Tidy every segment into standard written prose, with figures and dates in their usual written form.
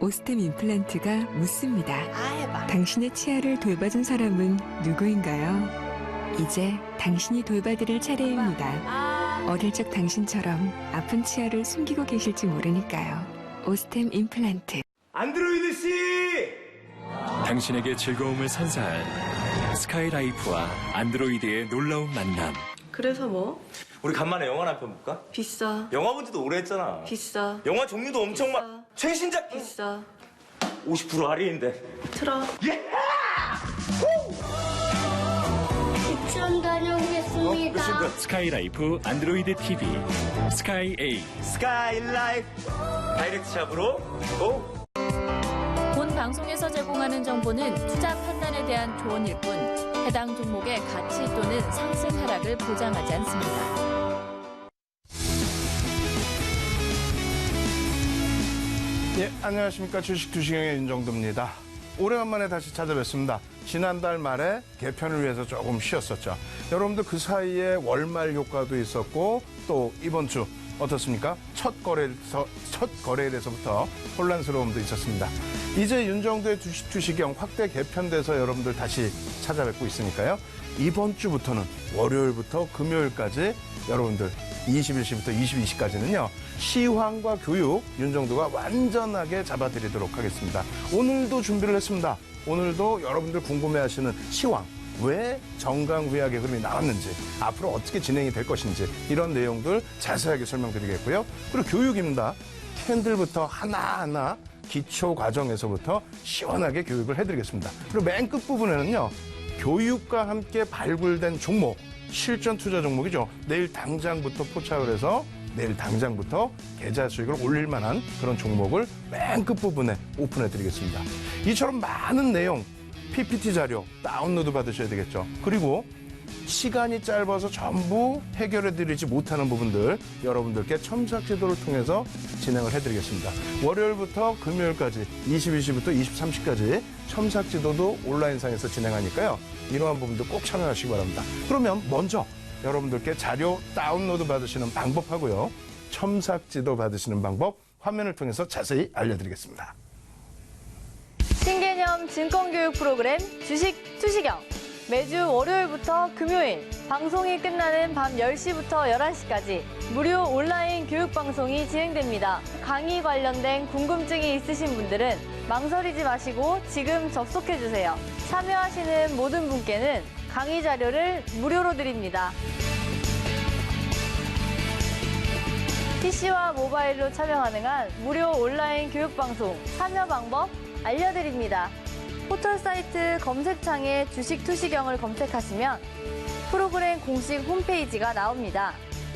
오스템 임플란트가 묻습니다. 해봐. 당신의 치아를 돌봐준 사람은 누구인가요? 이제 당신이 돌봐드릴 차례입니다. 어릴 적 당신처럼 아픈 치아를 숨기고 계실지 모르니까요. 오스템 임플란트. 안드로이드 씨! 당신에게 즐거움을 선사할 스카이라이프와 안드로이드의 놀라운 만남. 그래서 뭐? 우리 간만에 영화나 한 편 볼까? 비싸. 영화 본 지도 오래 했잖아. 비싸. 영화 종류도 엄청 비싸. 많. 최신작 비싸. 50% 할인인데. 틀어. 유치원 다녀오겠습니다. 스카이라이프 안드로이드 TV 스카이 A. 스카이라이프 다이렉트 샵으로 고! 본 방송에서 제공하는 정보는 투자 판단에 대한 조언일 뿐 해당 종목의 가치 또는 상승 하락을 보장하지 않습니다. 예, 안녕하십니까. 주식투시경의 윤정도입니다. 오래간만에 다시 찾아뵙습니다. 지난달 말에 개편을 위해서 조금 쉬었었죠. 여러분들 그 사이에 월말 효과도 있었고 또 이번 주 어떻습니까? 첫 거래일에서부터 혼란스러움도 있었습니다. 이제 윤정도의 주식투시경 확대 개편돼서 여러분들 다시 찾아뵙고 있으니까요. 이번 주부터는 월요일부터 금요일까지 여러분들 21시부터 22시까지는요. 시황과 교육 윤정도가 완전하게 잡아드리도록 하겠습니다. 오늘도 준비를 했습니다. 오늘도 여러분들 궁금해하시는 시황, 왜 정강후약의 흐름이 나왔는지, 앞으로 어떻게 진행이 될 것인지 이런 내용들 자세하게 설명드리겠고요. 그리고 교육입니다. 캔들부터 하나하나 기초 과정에서부터 시원하게 교육을 해드리겠습니다. 그리고 맨 끝부분에는요. 교육과 함께 발굴된 종목, 실전 투자 종목이죠. 내일 당장부터 포착을 해서 내일 당장부터 계좌 수익을 올릴 만한 그런 종목을 맨 끝부분에 오픈해 드리겠습니다. 이처럼 많은 내용, PPT 자료 다운로드 받으셔야 되겠죠. 그리고 시간이 짧아서 전부 해결해 드리지 못하는 부분들 여러분들께 첨삭 지도를 통해서 진행을 해드리겠습니다. 월요일부터 금요일까지 22시부터 23시까지 첨삭 지도도 온라인상에서 진행하니까요. 이러한 부분들 꼭 참여하시기 바랍니다. 그러면 먼저 여러분들께 자료 다운로드 받으시는 방법하고요. 첨삭 지도 받으시는 방법 화면을 통해서 자세히 알려드리겠습니다. 신개념 증권교육 프로그램 주식 투시경. 매주 월요일부터 금요일 방송이 끝나는 밤 10시부터 11시까지 무료 온라인 교육 방송이 진행됩니다. 강의 관련된 궁금증이 있으신 분들은 망설이지 마시고 지금 접속해주세요. 참여하시는 모든 분께는 강의 자료를 무료로 드립니다. PC와 모바일로 참여 가능한 무료 온라인 교육 방송 참여 방법 알려드립니다. 포털 사이트 검색창에 주식 투시경을 검색하시면 프로그램 공식 홈페이지가 나옵니다.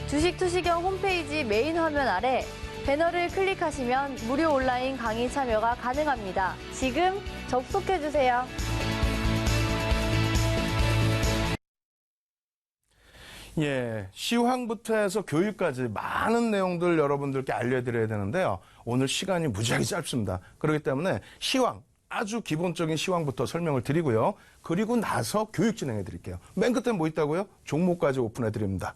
주식 투시경 홈페이지 메인 화면 아래 배너를 클릭하시면 무료 온라인 강의 참여가 가능합니다. 지금 접속해주세요. 예, 시황부터 해서 교육까지 많은 내용들 여러분들께 알려드려야 되는데요. 오늘 시간이 무지하게 짧습니다. 그렇기 때문에 시황, 아주 기본적인 시황부터 설명을 드리고요. 그리고 나서 교육 진행해 드릴게요. 맨 끝에 뭐 있다고요? 종목까지 오픈해 드립니다.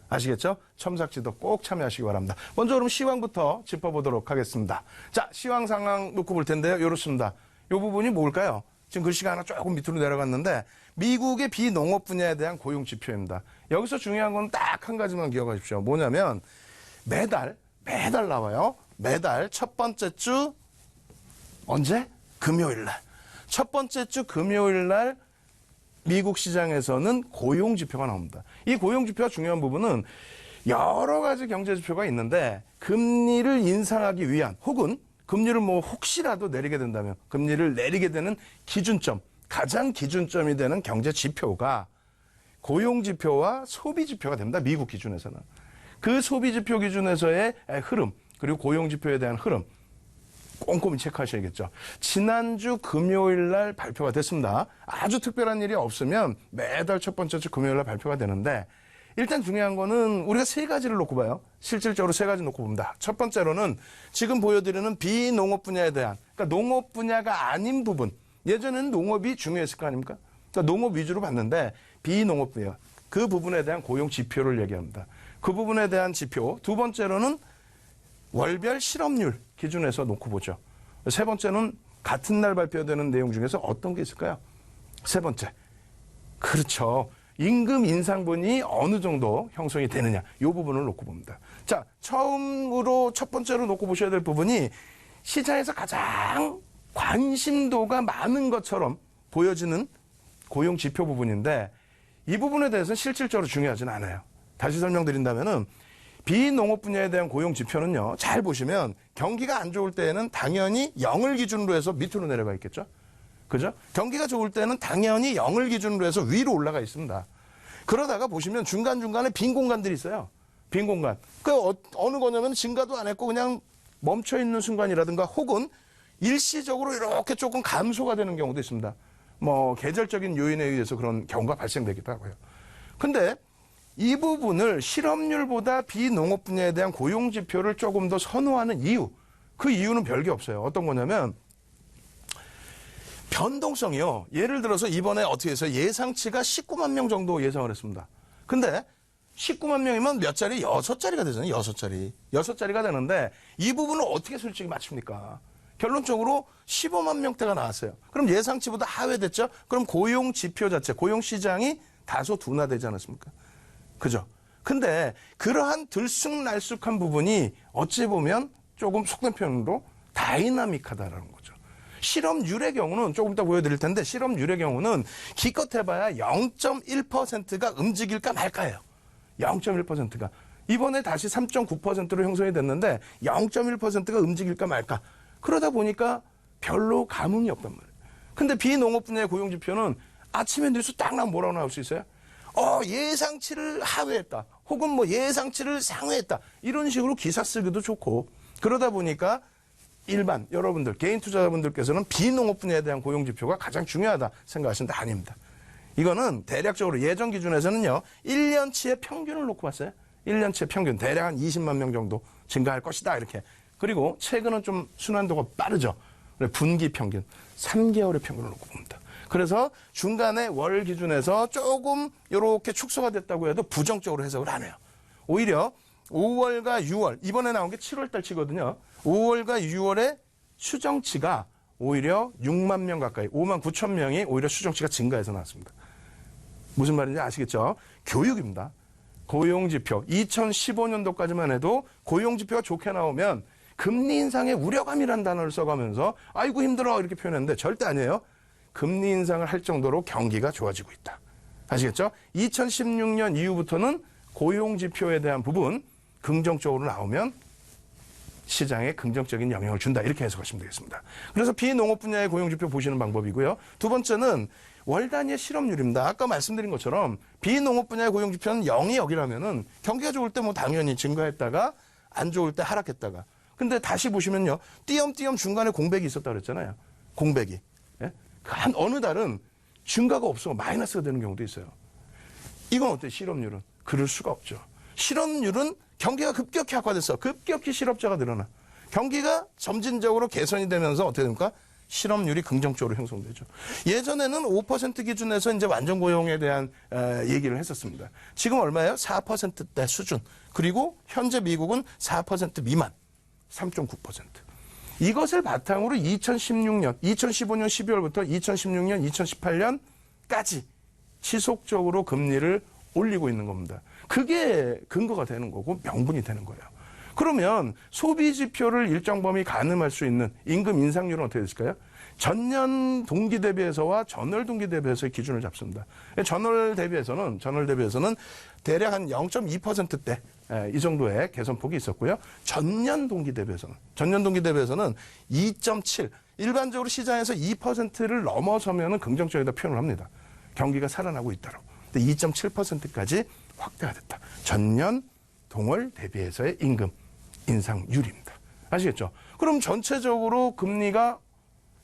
아시겠죠? 첨삭지도 꼭 참여하시기 바랍니다. 먼저 그럼 시황부터 짚어보도록 하겠습니다. 자, 시황 상황 놓고 볼 텐데요. 이렇습니다. 이 부분이 뭘까요? 지금 글씨가 하나 조금 밑으로 내려갔는데 미국의 비농업 분야에 대한 고용 지표입니다. 여기서 중요한 건 딱 한 가지만 기억하십시오. 뭐냐면 매달 나와요. 매달 첫 번째 주 언제? 금요일 날. 첫 번째 주 금요일 날 미국 시장에서는 고용 지표가 나옵니다. 이 고용 지표가 중요한 부분은 여러 가지 경제 지표가 있는데 금리를 인상하기 위한 혹은 금리를 뭐 혹시라도 내리게 된다면 금리를 내리게 되는 기준점, 가장 기준점이 되는 경제 지표가 고용 지표와 소비 지표가 됩니다. 미국 기준에서는. 그 소비 지표 기준에서의 흐름, 그리고 고용 지표에 대한 흐름 꼼꼼히 체크하셔야겠죠. 지난주 금요일 날 발표가 됐습니다. 아주 특별한 일이 없으면 매달 첫 번째 주 금요일 날 발표가 되는데 일단 중요한 거는 우리가 세 가지를 놓고 봐요. 실질적으로 세 가지 놓고 봅니다. 첫 번째로는 지금 보여드리는 비농업 분야에 대한, 그러니까 농업 분야가 아닌 부분. 예전에는 농업이 중요했을 거 아닙니까? 그러니까 농업 위주로 봤는데 비농업 분야, 그 부분에 대한 고용 지표를 얘기합니다. 그 부분에 대한 지표. 두 번째로는 월별 실업률 기준에서 놓고 보죠. 세 번째는 같은 날 발표되는 내용 중에서 어떤 게 있을까요? 세 번째. 그렇죠. 임금 인상분이 어느 정도 형성이 되느냐. 이 부분을 놓고 봅니다. 자, 처음으로 첫 번째로 놓고 보셔야 될 부분이 시장에서 가장 관심도가 많은 것처럼 보여지는 고용 지표 부분인데 이 부분에 대해서는 실질적으로 중요하진 않아요. 다시 설명드린다면은 비농업 분야에 대한 고용 지표는요. 잘 보시면 경기가 안 좋을 때에는 당연히 0을 기준으로 해서 밑으로 내려가 있겠죠. 그죠? 경기가 좋을 때는 당연히 0을 기준으로 해서 위로 올라가 있습니다. 그러다가 보시면 중간중간에 빈 공간들이 있어요. 빈 공간. 그 어느 거냐면 증가도 안 했고 그냥 멈춰 있는 순간이라든가 혹은 일시적으로 이렇게 조금 감소가 되는 경우도 있습니다. 뭐 계절적인 요인에 의해서 그런 경우가 발생되기도 하고요. 근데 이 부분을 실업률보다 비농업 분야에 대한 고용 지표를 조금 더 선호하는 이유, 그 이유는 별게 없어요. 어떤 거냐면 변동성이요. 예를 들어서 이번에 어떻게 해서 예상치가 19만 명 정도 예상을 했습니다. 근데 19만 명이면 몇 자리? 6자리가 되잖아요. 6자리. 6자리가 되는데 이 부분을 어떻게 솔직히 맞춥니까? 결론적으로 15만 명대가 나왔어요. 그럼 예상치보다 하회됐죠? 그럼 고용 지표 자체, 고용 시장이 다소 둔화되지 않았습니까? 그죠? 근데 그러한 들쑥날쑥한 부분이 어찌 보면 조금 속된 표현으로 다이나믹하다라는 거죠. 실업률의 경우는 조금 이따 보여드릴 텐데 실업률의 경우는 기껏 해봐야 0.1%가 움직일까 말까예요. 0.1%가. 이번에 다시 3.9%로 형성이 됐는데 0.1%가 움직일까 말까. 그러다 보니까 별로 감흥이 없단 말이에요. 근데 비농업 분야의 고용 지표는 아침에 뉴스 딱 나면 뭐라고 나올 수 있어요? 예상치를 하회했다. 혹은 뭐 예상치를 상회했다. 이런 식으로 기사 쓰기도 좋고. 그러다 보니까 일반 여러분들, 개인 투자자분들께서는 비농업 분야에 대한 고용 지표가 가장 중요하다 생각하시는데 아닙니다. 이거는 대략적으로 예전 기준에서는요. 1년치의 평균을 놓고 봤어요. 1년치의 평균. 대략 한 20만 명 정도 증가할 것이다. 이렇게. 그리고 최근은 좀 순환도가 빠르죠. 분기 평균. 3개월의 평균을 놓고 봅니다. 그래서 중간에 월 기준에서 조금 이렇게 축소가 됐다고 해도 부정적으로 해석을 안 해요. 오히려 5월과 6월, 이번에 나온 게 7월 달치거든요. 5월과 6월의 추정치가 오히려 6만 명 가까이, 5만 9천 명이 오히려 추정치가 증가해서 나왔습니다. 무슨 말인지 아시겠죠? 교육입니다. 고용지표, 2015년도까지만 해도 고용지표가 좋게 나오면 금리 인상의 우려감이라는 단어를 써가면서 아이고 힘들어 이렇게 표현했는데 절대 아니에요. 금리 인상을 할 정도로 경기가 좋아지고 있다. 아시겠죠? 2016년 이후부터는 고용지표에 대한 부분 긍정적으로 나오면 시장에 긍정적인 영향을 준다. 이렇게 해석하시면 되겠습니다. 그래서 비농업 분야의 고용지표 보시는 방법이고요. 두 번째는 월 단위의 실업률입니다. 아까 말씀드린 것처럼 비농업 분야의 고용지표는 0이 여기라면은 경기가 좋을 때 뭐 당연히 증가했다가 안 좋을 때 하락했다가. 근데 다시 보시면요. 띄엄띄엄 중간에 공백이 있었다 그랬잖아요. 공백이. 예? 한 어느 달은 증가가 없어 마이너스가 되는 경우도 있어요. 이건 어때요? 실업률은? 그럴 수가 없죠. 실업률은 경기가 급격히 악화돼서 급격히 실업자가 늘어나. 경기가 점진적으로 개선이 되면서 어떻게 됩니까? 실업률이 긍정적으로 형성되죠. 예전에는 5% 기준에서 이제 완전 고용에 대한 얘기를 했었습니다. 지금 얼마예요? 4%대 수준. 그리고 현재 미국은 4% 미만. 3.9%. 이것을 바탕으로 2015년 12월부터 2016년, 2018년까지 지속적으로 금리를 올리고 있는 겁니다. 그게 근거가 되는 거고 명분이 되는 거예요. 그러면 소비 지표를 일정 범위 가늠할 수 있는 임금 인상률은 어떻게 됐을까요? 전년 동기 대비해서와 전월 동기 대비해서의 기준을 잡습니다. 전월 대비해서는 대략 한 0.2%대 이 정도의 개선폭이 있었고요. 전년 동기 대비해서는 2.7. 일반적으로 시장에서 2%를 넘어서면은 긍정적이다 표현을 합니다. 경기가 살아나고 있다고. 근데 2.7%까지 확대가 됐다. 전년 동월 대비해서의 임금 인상률입니다. 아시겠죠? 그럼 전체적으로 금리가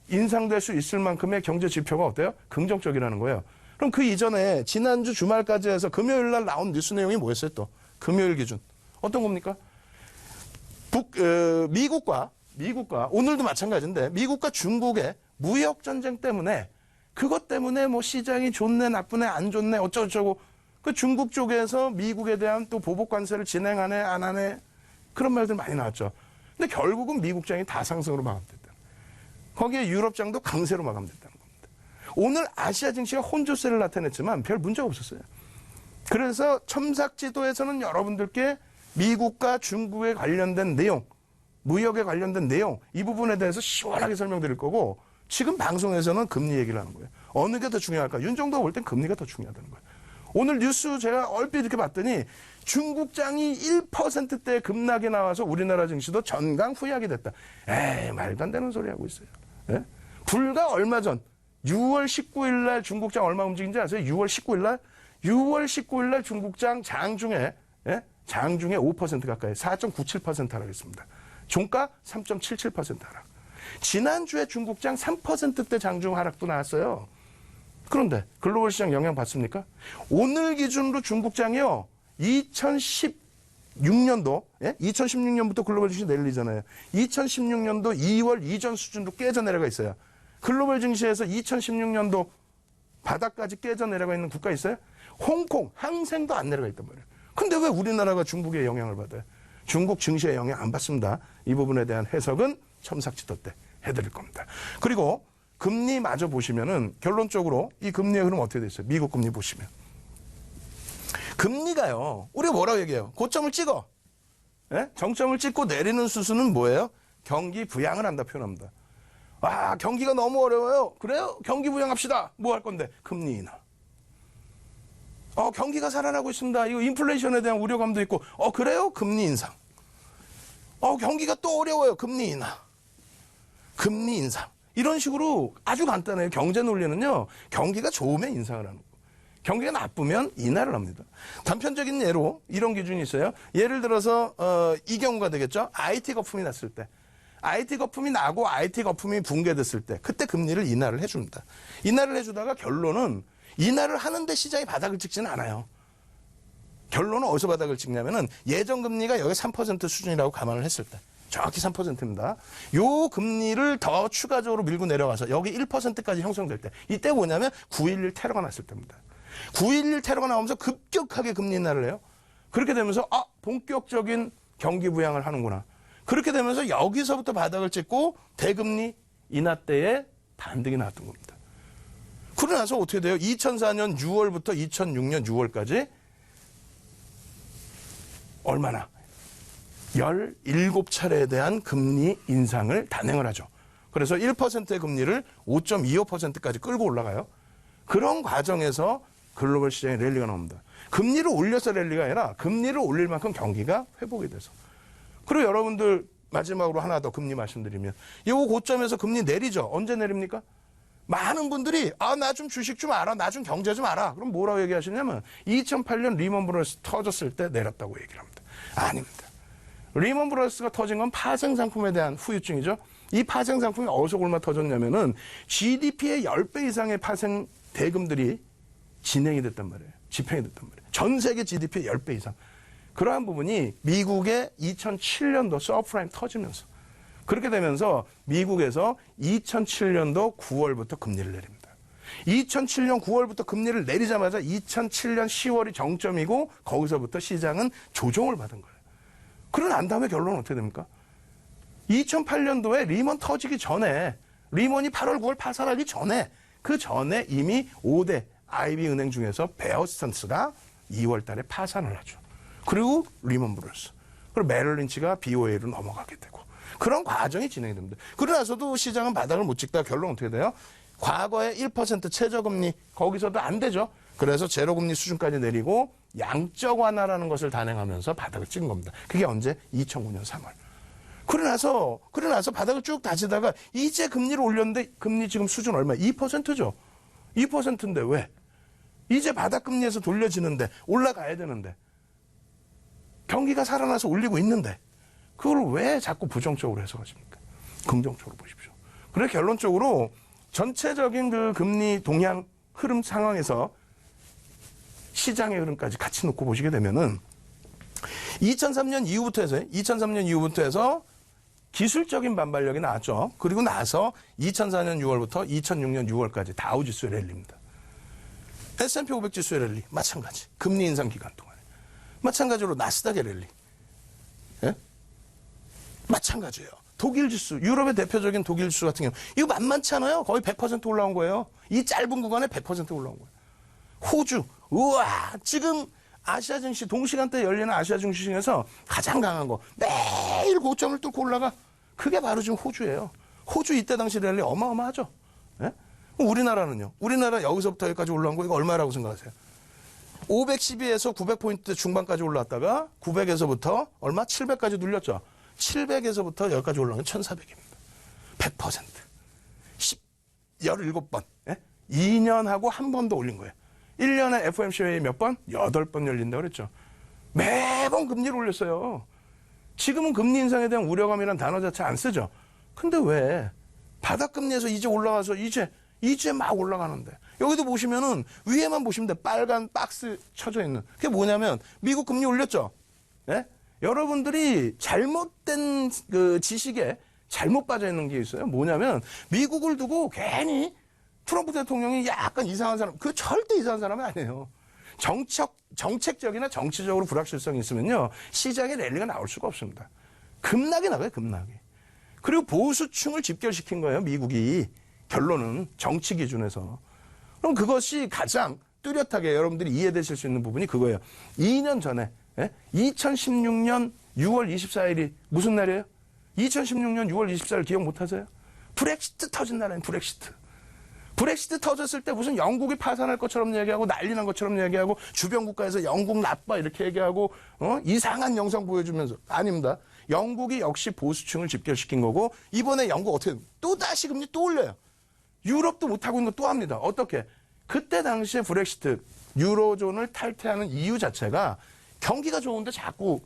인상될 수 있을 만큼의 경제 지표가 어때요? 긍정적이라는 거예요. 그럼 그 이전에 지난주 주말까지 해서 금요일 날 나온 뉴스 내용이 뭐였어요 또? 금요일 기준. 어떤 겁니까? 미국과 오늘도 마찬가지인데 미국과 중국의 무역 전쟁 때문에 그것 때문에 뭐 시장이 좋네 나쁘네 안 좋네 어쩌고저쩌고 그 중국 쪽에서 미국에 대한 또 보복 관세를 진행하네 안 하네 그런 말들 많이 나왔죠. 근데 결국은 미국장이 다 상승으로 마감됐다. 거기에 유럽장도 강세로 마감됐다는 겁니다. 오늘 아시아 증시가 혼조세를 나타냈지만 별 문제가 없었어요. 그래서 첨삭지도에서는 여러분들께 미국과 중국에 관련된 내용, 무역에 관련된 내용, 이 부분에 대해서 시원하게 설명드릴 거고, 지금 방송에서는 금리 얘기를 하는 거예요. 어느 게 더 중요할까? 윤정도가 볼 땐 금리가 더 중요하다는 거예요. 오늘 뉴스 제가 얼핏 이렇게 봤더니 중국장이 1%대 급락이 나와서 우리나라 증시도 전강 후약이 됐다. 에이, 말도 안 되는 소리 하고 있어요. 예? 불과 얼마 전 6월 19일 날 중국장 얼마 움직인지 아세요? 6월 19일 날? 6월 19일 날 중국장 장중에, 예? 장중에 5% 가까이 4.97% 하락했습니다. 종가 3.77% 하락. 지난주에 중국장 3%대 장중 하락도 나왔어요. 그런데 글로벌 시장 영향 받습니까? 오늘 기준으로 중국장이요. 2016년도, 예? 2016년부터 글로벌 증시 내리잖아요. 2016년도 2월 이전 수준으로 깨져 내려가 있어요. 글로벌 증시에서 2016년도 바닥까지 깨져 내려가 있는 국가 있어요? 홍콩, 항생도 안 내려가 있단 말이에요. 근데 왜 우리나라가 중국의 영향을 받아요? 중국 증시의 영향 안 받습니다. 이 부분에 대한 해석은 첨삭지도 때 해드릴 겁니다. 그리고 금리마저 보시면은 결론적으로 이 금리의 흐름 어떻게 됐어요? 미국 금리 보시면. 금리가요, 우리가 뭐라고 얘기해요? 고점을 찍어. 예? 정점을 찍고 내리는 수순은 뭐예요? 경기 부양을 한다 표현합니다. 아, 경기가 너무 어려워요. 그래요? 경기 부양합시다. 뭐 할 건데? 금리 인하. 경기가 살아나고 있습니다. 이거 인플레이션에 대한 우려감도 있고, 그래요? 금리 인상. 경기가 또 어려워요. 금리 인하. 금리 인상. 이런 식으로 아주 간단해요. 경제 논리는요, 경기가 좋으면 인상을 하는 거고, 경기가 나쁘면 인하를 합니다. 단편적인 예로 이런 기준이 있어요. 예를 들어서, 이 경우가 되겠죠. IT 거품이 났을 때. IT 거품이 나고 IT 거품이 붕괴됐을 때, 그때 금리를 인하를 해줍니다. 인하를 해주다가 결론은 인하를 하는데 시장이 바닥을 찍지는 않아요. 결론은 어디서 바닥을 찍냐면은 예전 금리가 여기 3% 수준이라고 감안을 했을 때, 정확히 3%입니다. 요 금리를 더 추가적으로 밀고 내려가서 여기 1%까지 형성될 때, 이때 뭐냐면 9.11 테러가 났을 때입니다. 9.11 테러가 나오면서 급격하게 금리 인하를 해요. 그렇게 되면서 본격적인 경기 부양을 하는구나. 그렇게 되면서 여기서부터 바닥을 찍고 대금리 인하 때에 반등이 나왔던 겁니다. 그러고 나서 어떻게 돼요? 2004년 6월부터 2006년 6월까지 얼마나? 17차례에 대한 금리 인상을 단행을 하죠. 그래서 1%의 금리를 5.25%까지 끌고 올라가요. 그런 과정에서 글로벌 시장에 랠리가 나옵니다. 금리를 올려서 랠리가 아니라 금리를 올릴 만큼 경기가 회복이 돼서. 그리고 여러분들 마지막으로 하나 더 금리 말씀드리면, 이 고점에서 금리 내리죠. 언제 내립니까? 많은 분들이 나 좀 주식 좀 알아, 나 좀 경제 좀 알아. 그럼 뭐라고 얘기하시냐면 2008년 리먼 브러스 터졌을 때 내렸다고 얘기를 합니다. 아닙니다. 리먼 브러스가 터진 건 파생 상품에 대한 후유증이죠. 이 파생 상품이 어디서 얼마 터졌냐면은 GDP의 10배 이상의 파생 대금들이 진행이 됐단 말이에요. 집행이 됐단 말이에요. 전 세계 GDP의 10배 이상. 그러한 부분이 미국의 2007년도 서프라임 터지면서, 그렇게 되면서 미국에서 2007년도 9월부터 금리를 내립니다. 2007년 9월부터 금리를 내리자마자 2007년 10월이 정점이고, 거기서부터 시장은 조정을 받은 거예요. 그러고 난 다음에 결론은 어떻게 됩니까? 2008년도에 리먼 터지기 전에, 리먼이 8월 9월 파산하기 전에, 그 전에 이미 5대 IB 은행 중에서 베어스턴스가 2월 달에 파산을 하죠. 그리고 리먼 브러스, 그리고 메릴 린치가 BOA로 넘어가게 되고, 그런 과정이 진행이 됩니다. 그러고 나서도 시장은 바닥을 못 찍다가 결론 어떻게 돼요? 과거에 1% 최저금리, 거기서도 안 되죠. 그래서 제로금리 수준까지 내리고 양적 완화라는 것을 단행하면서 바닥을 찍은 겁니다. 그게 언제? 2009년 3월. 그러고 나서 바닥을 쭉 다지다가 이제 금리를 올렸는데, 금리 지금 수준 얼마? 2%죠. 2%인데 왜? 이제 바닥금리에서 돌려지는데, 올라가야 되는데, 경기가 살아나서 올리고 있는데, 그걸 왜 자꾸 부정적으로 해석하십니까? 긍정적으로 보십시오. 그래 결론적으로 전체적인 그 금리 동향 흐름 상황에서 시장의 흐름까지 같이 놓고 보시게 되면은 2003년 이후부터 해서 기술적인 반발력이 나왔죠. 그리고 나서 2004년 6월부터 2006년 6월까지 다우지수의 랠리입니다. S&P 500 지수의 랠리 마찬가지. 금리 인상 기간 동안에. 마찬가지로 나스닥의 랠리. 예? 마찬가지예요. 독일 지수, 유럽의 대표적인 독일 지수 같은 경우 이거 만만치 않아요. 거의 100% 올라온 거예요. 이 짧은 구간에 100% 올라온 거예요. 호주, 우와, 지금 아시아 증시 동시간대 열리는 아시아 증시 중에서 가장 강한 거 매일 고점을 뚫고 올라가. 그게 바로 지금 호주예요. 호주 이때 당시 랠리 어마어마하죠. 예? 우리나라는요. 우리나라 여기서부터 여기까지 올라온 거 이거 얼마라고 생각하세요? 512에서 900포인트 중반까지 올라왔다가 900에서부터 얼마? 700까지 눌렸죠. 700에서부터 여기까지 올라온 게 1400입니다. 100%. 17번. 예? 2년하고 한 번 더 올린 거예요. 1년에 FOMC 회의 몇 번? 8번 열린다고 그랬죠. 매번 금리를 올렸어요. 지금은 금리 인상에 대한 우려감이라는 단어 자체 안 쓰죠. 근데 왜 바닥금리에서 이제 올라가서 이제 막 올라가는데 여기도 보시면은 위에만 보시면 돼. 빨간 박스 쳐져 있는. 그게 뭐냐면 미국 금리 올렸죠. 예? 여러분들이 잘못된 그 지식에 잘못 빠져 있는 게 있어요. 뭐냐면 미국을 두고 괜히 트럼프 대통령이 약간 이상한 사람, 그 절대 이상한 사람이 아니에요. 정책적이나 정치적으로 불확실성이 있으면요. 시장에 랠리가 나올 수가 없습니다. 급락이 나가요, 급락이. 그리고 보수층을 집결시킨 거예요, 미국이. 결론은 정치 기준에서. 그럼 그것이 가장 뚜렷하게 여러분들이 이해되실 수 있는 부분이 그거예요. 2년 전에 2016년 6월 24일이 무슨 날이에요? 2016년 6월 24일 기억 못하세요? 브렉시트 터진 날엔 브렉시트. 브렉시트 터졌을 때 무슨 영국이 파산할 것처럼 얘기하고 난리 난 것처럼 얘기하고 주변 국가에서 영국 나빠 이렇게 얘기하고 이상한 영상 보여주면서 아닙니다. 영국이 역시 보수층을 집결시킨 거고 이번에 영국 어떻게 또 다시 금리 또 올려요. 유럽도 못하고 있는 거 또 합니다. 어떻게? 그때 당시에 브렉시트 유로존을 탈퇴하는 이유 자체가 경기가 좋은데 자꾸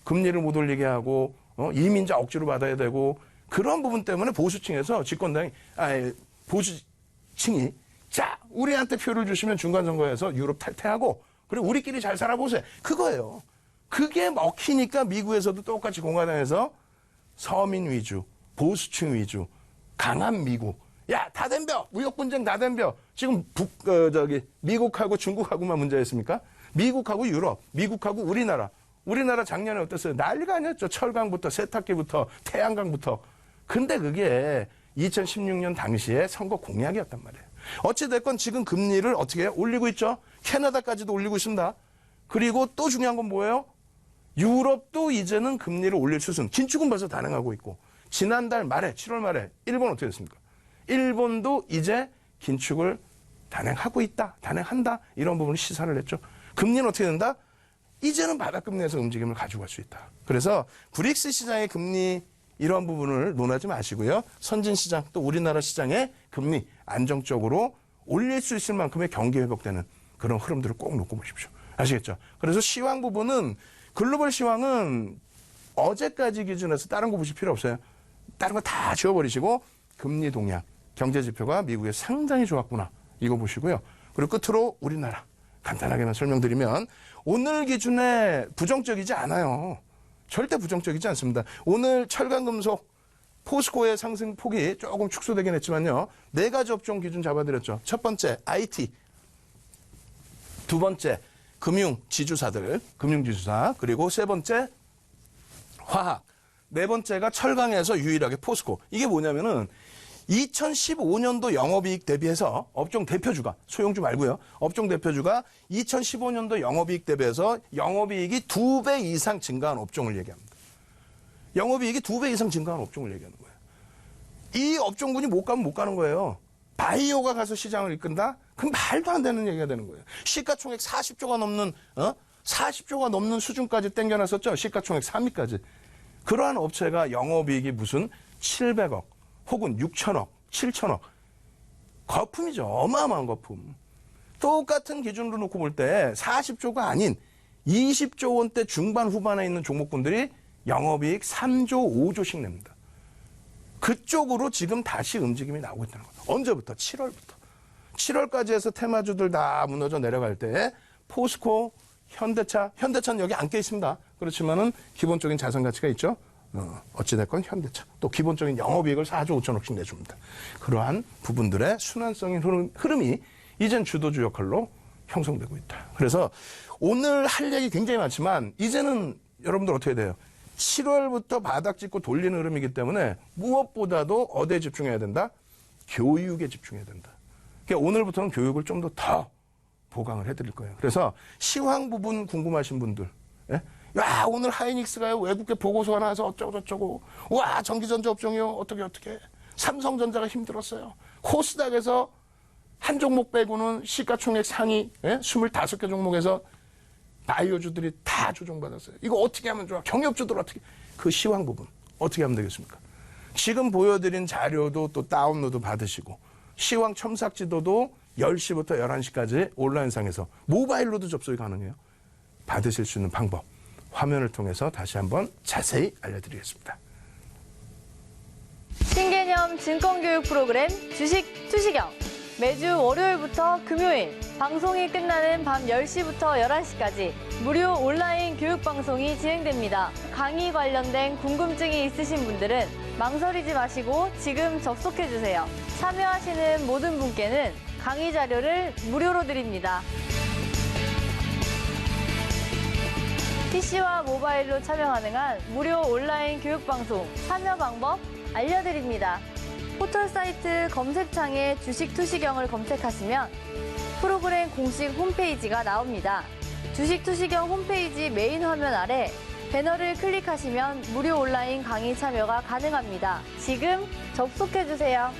금리를 못 올리게 하고 이민자 억지로 받아야 되고 그런 부분 때문에 보수층에서 보수층이 자 우리한테 표를 주시면 중간선거에서 유럽 탈퇴하고 그리고 우리끼리 잘 살아보세요. 그거예요. 그게 먹히니까 미국에서도 똑같이 공화당에서 서민 위주, 보수층 위주, 강한 미국. 야, 다 덤벼! 무역분쟁 다 덤벼! 지금 미국하고 중국하고만 문제였습니까? 미국하고 유럽, 미국하고 우리나라. 우리나라 작년에 어땠어요? 난리가 아니었죠. 철강부터, 세탁기부터, 태양광부터. 근데 그게 2016년 당시에 선거 공약이었단 말이에요. 어찌됐건 지금 금리를 어떻게 해요? 올리고 있죠? 캐나다까지도 올리고 있습니다. 그리고 또 중요한 건 뭐예요? 유럽도 이제는 금리를 올릴 수순. 긴축은 벌써 단행하고 있고. 지난달 말에, 7월 말에, 일본 어떻게 됐습니까? 일본도 이제 긴축을 단행하고 있다, 단행한다, 이런 부분을 시사를 했죠. 금리는 어떻게 된다? 이제는 바닥금리에서 움직임을 가져갈 수 있다. 그래서 브릭스 시장의 금리 이런 부분을 논하지 마시고요. 선진 시장, 또 우리나라 시장의 금리 안정적으로 올릴 수 있을 만큼의 경기 회복되는 그런 흐름들을 꼭 놓고 보십시오. 아시겠죠? 그래서 시황 부분은 글로벌 시황은 어제까지 기준에서 다른 거 보실 필요 없어요. 다른 거 다 지워버리시고 금리 동향, 경제 지표가 미국에 상당히 좋았구나. 이거 보시고요. 그리고 끝으로 우리나라 간단하게만 설명드리면 오늘 기준에 부정적이지 않아요. 절대 부정적이지 않습니다. 오늘 철강금속 포스코의 상승폭이 조금 축소되긴 했지만요. 4가지 업종 기준 잡아드렸죠. 첫 번째 IT, 두 번째 금융지주사들, 금융지주사, 그리고 세 번째 화학, 네 번째가 철강에서 유일하게 포스코. 이게 뭐냐면은 2015년도 영업이익 대비해서 업종 대표주가, 소형주 말고요. 업종 대표주가 2015년도 영업이익 대비해서 영업이익이 2배 이상 증가한 업종을 얘기합니다. 영업이익이 2배 이상 증가한 업종을 얘기하는 거예요. 이 업종군이 못 가면 못 가는 거예요. 바이오가 가서 시장을 이끈다? 그럼 말도 안 되는 얘기가 되는 거예요. 시가총액 40조가 넘는, 40조가 넘는 수준까지 땡겨놨었죠. 시가총액 3위까지. 그러한 업체가 영업이익이 무슨 700억 혹은 6천억, 7천억. 거품이죠. 어마어마한 거품. 똑같은 기준으로 놓고 볼 때 40조가 아닌 20조 원대 중반 후반에 있는 종목군들이 영업이익 3조, 5조씩 냅니다. 그쪽으로 지금 다시 움직임이 나오고 있다는 거예요. 언제부터? 7월부터. 7월까지 해서 테마주들 다 무너져 내려갈 때 포스코, 현대차는 여기 안 껴 있습니다. 그렇지만은 기본적인 자산 가치가 있죠. 어찌됐건 현대차. 또 기본적인 영업이익을 4조 5천억씩 내줍니다. 그러한 부분들의 순환성인 흐름이 이젠 주도주 역할로 형성되고 있다. 그래서 오늘 할 얘기 굉장히 많지만 이제는 여러분들 어떻게 돼요? 7월부터 바닥 짚고 돌리는 흐름이기 때문에 무엇보다도 어디에 집중해야 된다? 교육에 집중해야 된다. 그러니까 오늘부터는 교육을 좀 더 보강을 해드릴 거예요. 그래서 시황 부분 궁금하신 분들, 예? 야, 오늘 하이닉스가요, 외국계 보고서가 나와서 어쩌고저쩌고, 와, 전기전자 업종이요, 어떻게, 삼성전자가 힘들었어요. 코스닥에서 한 종목 빼고는 시가총액 상위, 예? 25개 종목에서 바이오주들이 다 조정받았어요. 이거 어떻게 하면 좋아? 경협주들 어떻게, 그 시황 부분, 어떻게 하면 되겠습니까? 지금 보여드린 자료도 또 다운로드 받으시고, 시황 첨삭 지도도 10시부터 11시까지 온라인상에서 모바일로도 접속이 가능해요. 받으실 수 있는 방법, 화면을 통해서 다시 한번 자세히 알려드리겠습니다. 신개념 증권교육 프로그램 주식 투시경. 매주 월요일부터 금요일 방송이 끝나는 밤 10시부터 11시까지 무료 온라인 교육 방송이 진행됩니다. 강의 관련된 궁금증이 있으신 분들은 망설이지 마시고 지금 접속해주세요. 참여하시는 모든 분께는 강의 자료를 무료로 드립니다. PC와 모바일로 참여 가능한 무료 온라인 교육 방송 참여 방법 알려드립니다. 포털 사이트 검색창에 주식 투시경을 검색하시면 프로그램 공식 홈페이지가 나옵니다. 주식 투시경 홈페이지 메인 화면 아래 배너를 클릭하시면 무료 온라인 강의 참여가 가능합니다. 지금 접속해주세요.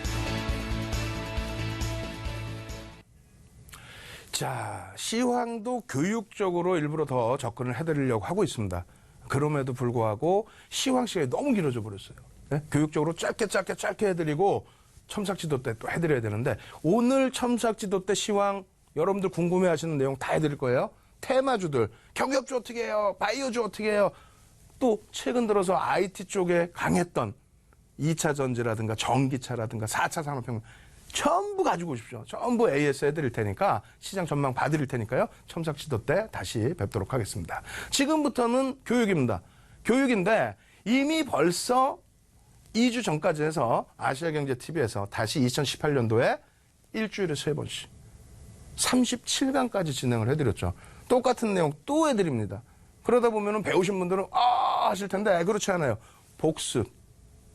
자, 시황도 교육적으로 일부러 더 접근을 해드리려고 하고 있습니다. 그럼에도 불구하고 시황 시간이 너무 길어져 버렸어요. 네? 교육적으로 짧게 해드리고 첨삭지도 때 또 해드려야 되는데 오늘 첨삭지도 때 시황 여러분들 궁금해하시는 내용 다 해드릴 거예요. 테마주들, 경협주 어떻게 해요? 바이오주 어떻게 해요? 또 최근 들어서 IT 쪽에 강했던 2차 전지라든가 전기차라든가 4차 산업혁명 전부 가지고 오십시오. 전부 AS 해드릴 테니까 시장 전망 봐드릴 테니까요. 첨삭지도 때 다시 뵙도록 하겠습니다. 지금부터는 교육입니다. 교육인데 이미 벌써 2주 전까지 해서 아시아경제TV에서 다시 2018년도에 일주일에 3번씩 37강까지 진행을 해드렸죠. 똑같은 내용 또 해드립니다. 그러다 보면은 배우신 분들은 하실 텐데 그렇지 않아요. 복습,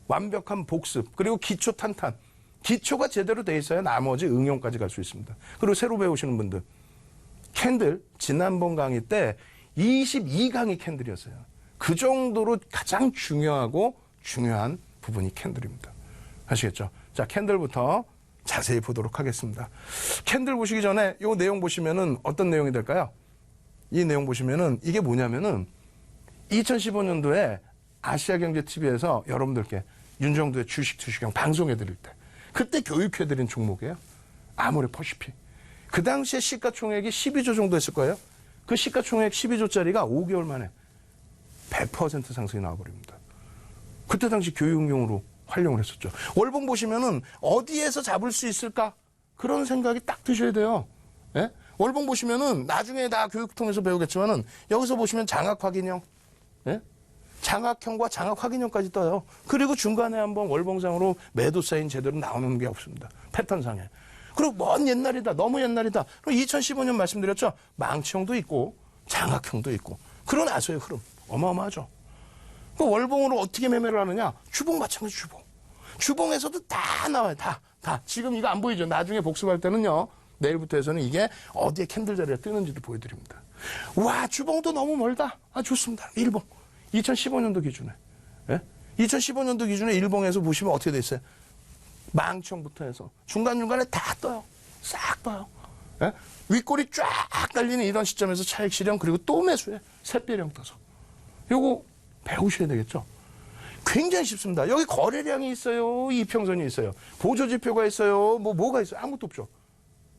완벽한 복습, 그리고 기초 탄탄. 기초가 제대로 돼 있어야 나머지 응용까지 갈 수 있습니다. 그리고 새로 배우시는 분들 캔들 지난번 강의 때 22강이 캔들이었어요. 그 정도로 가장 중요한 부분이 캔들입니다. 아시겠죠? 자, 캔들부터 자세히 보도록 하겠습니다. 캔들 보시기 전에 이 내용 보시면은 어떤 내용이 될까요? 이 내용 보시면은 이게 뭐냐면은 2015년도에 아시아경제TV에서 여러분들께 윤정두의 주식 투시경 방송해드릴 때 그때 교육해드린 종목이에요. 아모레퍼시픽. 그 당시에 시가총액이 12조 정도 했을 거예요. 그 시가총액 12조짜리가 5개월 만에 100% 상승이 나와버립니다. 그때 당시 교육용으로 활용을 했었죠. 월봉 보시면은 어디에서 잡을 수 있을까? 그런 생각이 딱 드셔야 돼요. 예? 월봉 보시면은 나중에 다 교육 통해서 배우겠지만은 여기서 보시면 장악 확인형, 예? 장악형과 장악 확인형까지 떠요. 그리고 중간에 한번 월봉상으로 매도 사인 제대로 나오는 게 없습니다. 패턴상에. 그리고 먼 옛날이다. 너무 옛날이다. 그럼 2015년 말씀드렸죠. 망치형도 있고 장악형도 있고. 그러나서의 흐름. 어마어마하죠. 그 월봉으로 어떻게 매매를 하느냐? 주봉 마찬가지 주봉. 주봉에서도 다 나와요. 다. 지금 이거 안 보이죠? 나중에 복습할 때는요. 내일부터 해서는 이게 어디에 캔들 자리가 뜨는지도 보여드립니다. 와, 주봉도 너무 멀다. 좋습니다. 일봉. 2015년도 기준에. 예? 2015년도 기준에 일봉에서 보시면 어떻게 돼 있어요? 망치형부터 해서 중간중간에 다 떠요. 싹 떠요. 예? 윗골이 쫙 깔리는 이런 시점에서 차익 실현 그리고 또 매수해. 샛별형 떠서. 요거 배우셔야 되겠죠? 굉장히 쉽습니다. 여기 거래량이 있어요. 이평선이 있어요. 보조지표가 있어요. 뭐가 있어요? 아무것도 없죠.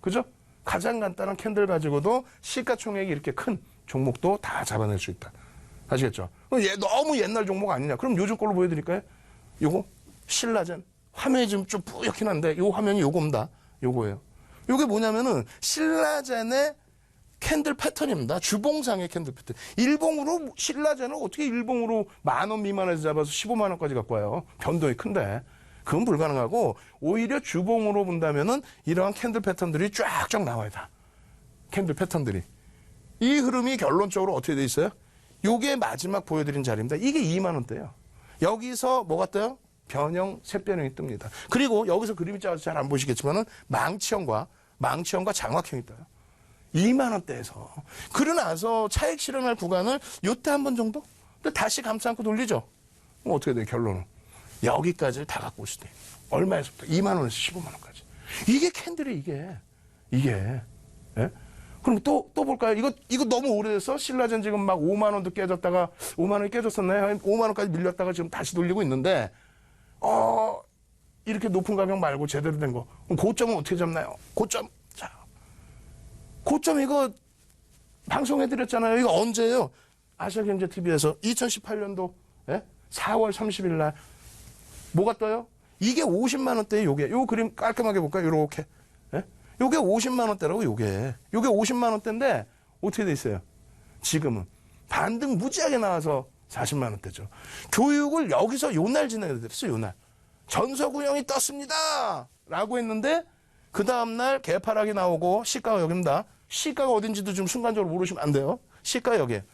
그죠? 가장 간단한 캔들 가지고도 시가총액이 이렇게 큰 종목도 다 잡아낼 수 있다. 아시겠죠? 너무 옛날 종목 아니냐? 그럼 요즘 걸로 보여드릴까요? 요거 신라젠. 화면이 좀 뿌옇긴 한데 요 화면이 요겁니다. 요거예요. 요게 뭐냐면은 신라젠의 캔들 패턴입니다. 주봉상의 캔들 패턴. 일봉으로 신라젠을 어떻게 일봉으로 10,000원 미만에서 잡아서 15만 원까지 갖고 와요. 변동이 큰데. 그건 불가능하고 오히려 주봉으로 본다면은 이러한 캔들 패턴들이 쫙쫙 나와야 다. 캔들 패턴들이. 이 흐름이 결론적으로 어떻게 돼 있어요? 요게 마지막 보여드린 자리입니다. 이게 2만 원대예요. 여기서 뭐가 떠요? 변형, 샛변형이 뜹니다. 그리고 여기서 그림이 작아서 잘 안 보시겠지만은 망치형과 장확형이 떠요. 2만 원대에서. 그러고 나서 차익 실현할 구간을 요때 한 번 정도? 근데 다시 감싸 안고 돌리죠. 그럼 어떻게 돼요, 결론은? 여기까지를 다 갖고 올 수도 있어요. 얼마에서부터? 2만 원에서 15만 원까지. 이게 캔들이 이게. 예? 그럼 또 볼까요? 이거 너무 오래돼서 신라젠 지금 막 5만 원도 깨졌다가 5만 원이 깨졌었나요? 5만 원까지 밀렸다가 지금 다시 돌리고 있는데, 이렇게 높은 가격 말고 제대로 된 거. 그럼 고점은 어떻게 잡나요? 고점. 자. 고점 이거 방송해드렸잖아요. 이거 언제예요? 아시아경제TV에서 2018년도 4월 30일 날. 뭐가 떠요? 이게 50만 원대예요, 요게. 요 그림 깔끔하게 볼까요? 요렇게. 예? 요게 50만 원대라고, 요게 50만 원대인데 어떻게 돼 있어요? 지금은 반등 무지하게 나와서 40만 원대죠. 교육을 여기서 요날 진행해드렸어요. 요날 전서구형이 떴습니다 라고 했는데 그 다음날 개파락이 나오고 시가가 여기입니다. 시가가 어딘지도 좀 순간적으로 모르시면 안 돼요. 시가 여기에.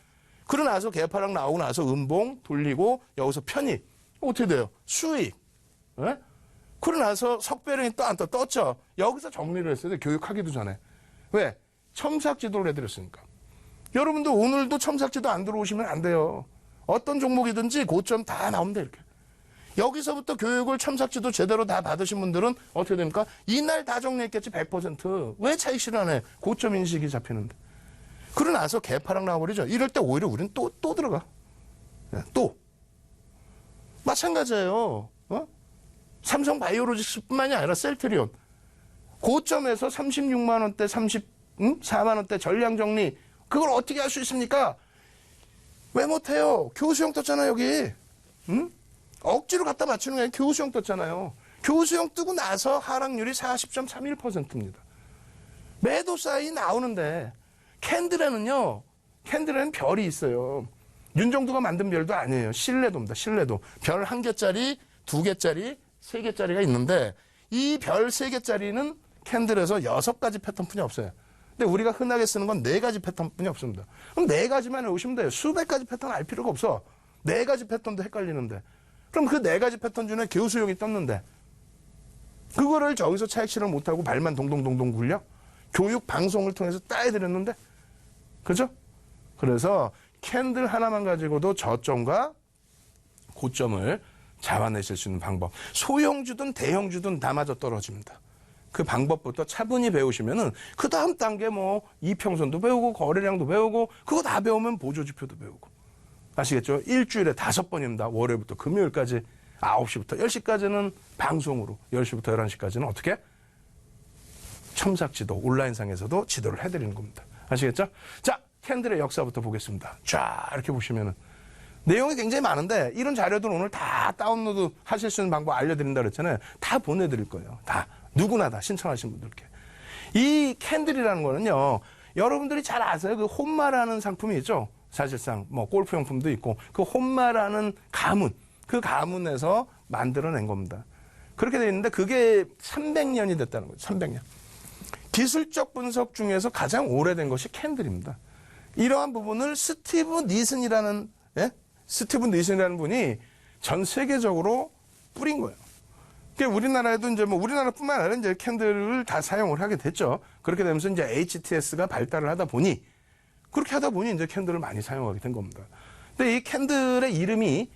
그러고 나서 개파락 나오고 나서 음봉 돌리고 여기서 편입. 어떻게 돼요? 수익. 예? 그러고 나서 석배령이 또 안 떴죠. 여기서 정리를 했어요. 교육하기도 전에. 왜? 첨삭지도를 해드렸으니까. 여러분들 오늘도 첨삭지도 안 들어오시면 안 돼요. 어떤 종목이든지 고점 다 나옵니다. 이렇게. 여기서부터 교육을 첨삭지도 제대로 다 받으신 분들은 어떻게 됩니까? 이날 다 정리했겠지 100%. 왜 차익 실현해? 고점 인식이 잡히는데. 그러고 나서 개파락 나와버리죠. 이럴 때 오히려 우리는 또 들어가. 또. 마찬가지예요. 삼성 바이오로직스뿐만이 아니라 셀트리온. 고점에서 36만 원대, 34만 원대 전량 정리. 그걸 어떻게 할 수 있습니까? 왜 못해요? 교수형 떴잖아요, 여기. 응? 억지로 갖다 맞추는 게 아니라 교수형 떴잖아요. 교수형 뜨고 나서 하락률이 40.31%입니다. 매도 사인이 나오는데 캔들에는 별이 있어요. 윤정두가 만든 별도 아니에요. 신뢰도입니다. 신뢰도. 별 1개짜리, 2개짜리, 3개짜리가 있는데 이 별 3개짜리는 캔들에서 6가지 패턴뿐이 없어요. 근데 우리가 흔하게 쓰는 건 4가지 패턴뿐이 없습니다. 그럼 4가지만 외우시면 돼요. 수백 가지 패턴 알 필요가 없어. 4가지 패턴도 헷갈리는데. 그럼 그 4가지 패턴 중에 교수형이 떴는데 그거를 저기서 차익 실현 못하고 발만 동동동동 굴려? 교육 방송을 통해서 따해드렸는데. 그죠? 그래서 캔들 하나만 가지고도 저점과 고점을 잡아내실 수 있는 방법. 소형주든 대형주든 다 맞아 떨어집니다. 그 방법부터 차분히 배우시면은 그 다음 단계 뭐 이평선도 배우고 거래량도 배우고 그거 다 배우면 보조지표도 배우고. 아시겠죠? 일주일에 5번입니다. 월요일부터 금요일까지 9시부터 10시까지는 방송으로 10시부터 11시까지는 어떻게? 첨삭지도 온라인상에서도 지도를 해드리는 겁니다. 아시겠죠? 자, 캔들의 역사부터 보겠습니다. 쫙 이렇게 보시면은 내용이 굉장히 많은데 이런 자료들 오늘 다 다운로드 하실 수 있는 방법 알려드린다 그랬잖아요. 다 보내드릴 거예요. 다. 누구나 다 신청하신 분들께. 이 캔들이라는 거는요. 여러분들이 잘 아세요. 그 혼마라는 상품이 있죠. 사실상 뭐 골프용품도 있고 그 혼마라는 가문. 그 가문에서 만들어낸 겁니다. 그렇게 되어 있는데 그게 300년이 됐다는 거죠. 300년. 기술적 분석 중에서 가장 오래된 것이 캔들입니다. 이러한 부분을 스티브 니슨이라는 분이 전 세계적으로 뿌린 거예요. 그러니까 우리나라에도 이제 뭐 우리나라뿐만 아니라 이제 캔들을 다 사용을 하게 됐죠. 그렇게 되면서 이제 HTS가 발달을 하다 보니 그렇게 하다 보니 이제 캔들을 많이 사용하게 된 겁니다. 근데 이 캔들의 이름이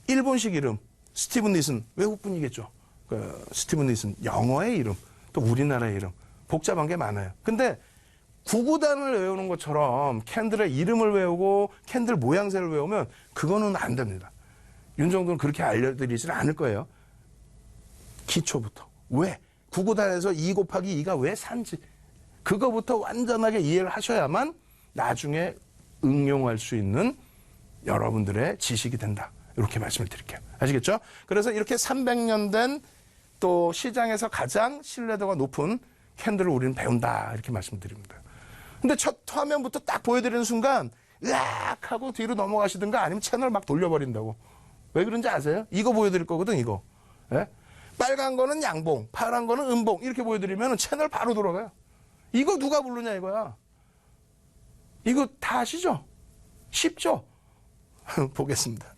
일본식 이름, 스티브 니슨, 외국 분이겠죠. 그 스티브 니슨, 영어의 이름, 또 우리나라의 이름, 복잡한 게 많아요. 근데 구구단을 외우는 것처럼 캔들의 이름을 외우고 캔들 모양새를 외우면 그거는 안 됩니다. 윤정도는 그렇게 알려드리지는 않을 거예요. 기초부터. 왜? 구구단에서 2 곱하기 2가 왜 산지. 그거부터 완전하게 이해를 하셔야만 나중에 응용할 수 있는 여러분들의 지식이 된다. 이렇게 말씀을 드릴게요. 아시겠죠? 그래서 이렇게 300년 된 또 시장에서 가장 신뢰도가 높은 캔들을 우리는 배운다. 이렇게 말씀드립니다. 근데 첫 화면부터 딱 보여드리는 순간 으악 하고 뒤로 넘어가시든가 아니면 채널 막 돌려버린다고. 왜 그런지 아세요? 이거 보여드릴 거거든, 이거. 예? 빨간 거는 양봉, 파란 거는 음봉 이렇게 보여드리면 채널 바로 돌아가요. 이거 누가 부르냐 이거야. 이거 다 아시죠? 쉽죠? 보겠습니다.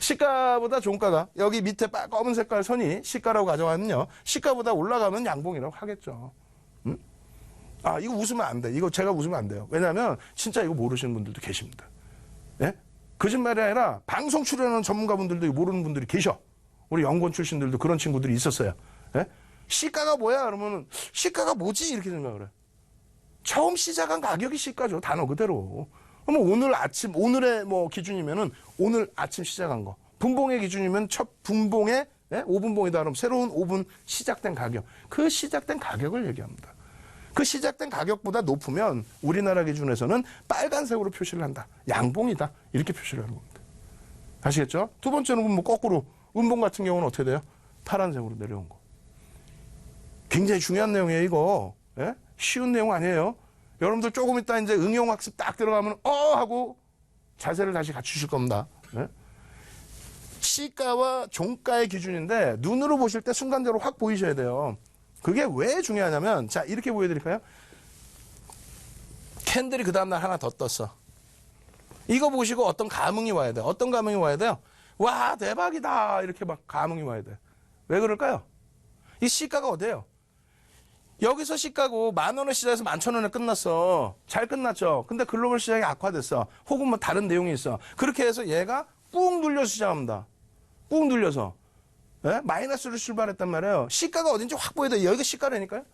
시가보다 종가가 여기 밑에 검은 색깔 선이 시가라고 가져가면요. 시가보다 올라가면 양봉이라고 하겠죠. 아, 이거 웃으면 안 돼. 이거 제가 웃으면 안 돼요. 왜냐하면 진짜 이거 모르시는 분들도 계십니다. 예? 거짓말이 아니라 방송 출연하는 전문가분들도 모르는 분들이 계셔. 우리 연구원 출신들도 그런 친구들이 있었어요. 예? 시가가 뭐야? 그러면 시가가 뭐지? 이렇게 생각을 해. 처음 시작한 가격이 시가죠. 단어 그대로. 그러면 오늘 아침, 오늘의 뭐 기준이면은 오늘 아침 시작한 거. 분봉의 기준이면 첫 분봉에 5분봉이다. 그러면 새로운 5분 시작된 가격. 그 시작된 가격을 얘기합니다. 그 시작된 가격보다 높으면 우리나라 기준에서는 빨간색으로 표시를 한다. 양봉이다. 이렇게 표시를 하는 겁니다. 아시겠죠? 두 번째는 뭐 거꾸로 음봉 같은 경우는 어떻게 돼요? 파란색으로 내려온 거. 굉장히 중요한 내용이에요, 이거. 예? 쉬운 내용 아니에요. 여러분들 조금 이따 이제 응용학습 딱 들어가면 하고 자세를 다시 갖추실 겁니다. 예? 시가와 종가의 기준인데 눈으로 보실 때 순간적으로 확 보이셔야 돼요. 그게 왜 중요하냐면 자 이렇게 보여드릴까요? 캔들이 그 다음날 하나 더 떴어. 이거 보시고 어떤 감흥이 와야 돼요. 어떤 감흥이 와야 돼요? 와 대박이다 이렇게 막 감흥이 와야 돼. 왜 그럴까요? 이 시가가 어디예요? 여기서 시가고 10,000원의 시장에서 11,000원에 끝났어. 잘 끝났죠. 근데 글로벌 시장이 악화됐어. 혹은 뭐 다른 내용이 있어. 그렇게 해서 얘가 꾹 눌려서 시작합니다. 꾹 눌려서. 예? 마이너스로 출발했단 말이에요. 시가가 어딘지 확 보여야 돼. 여기가 시가라니까요.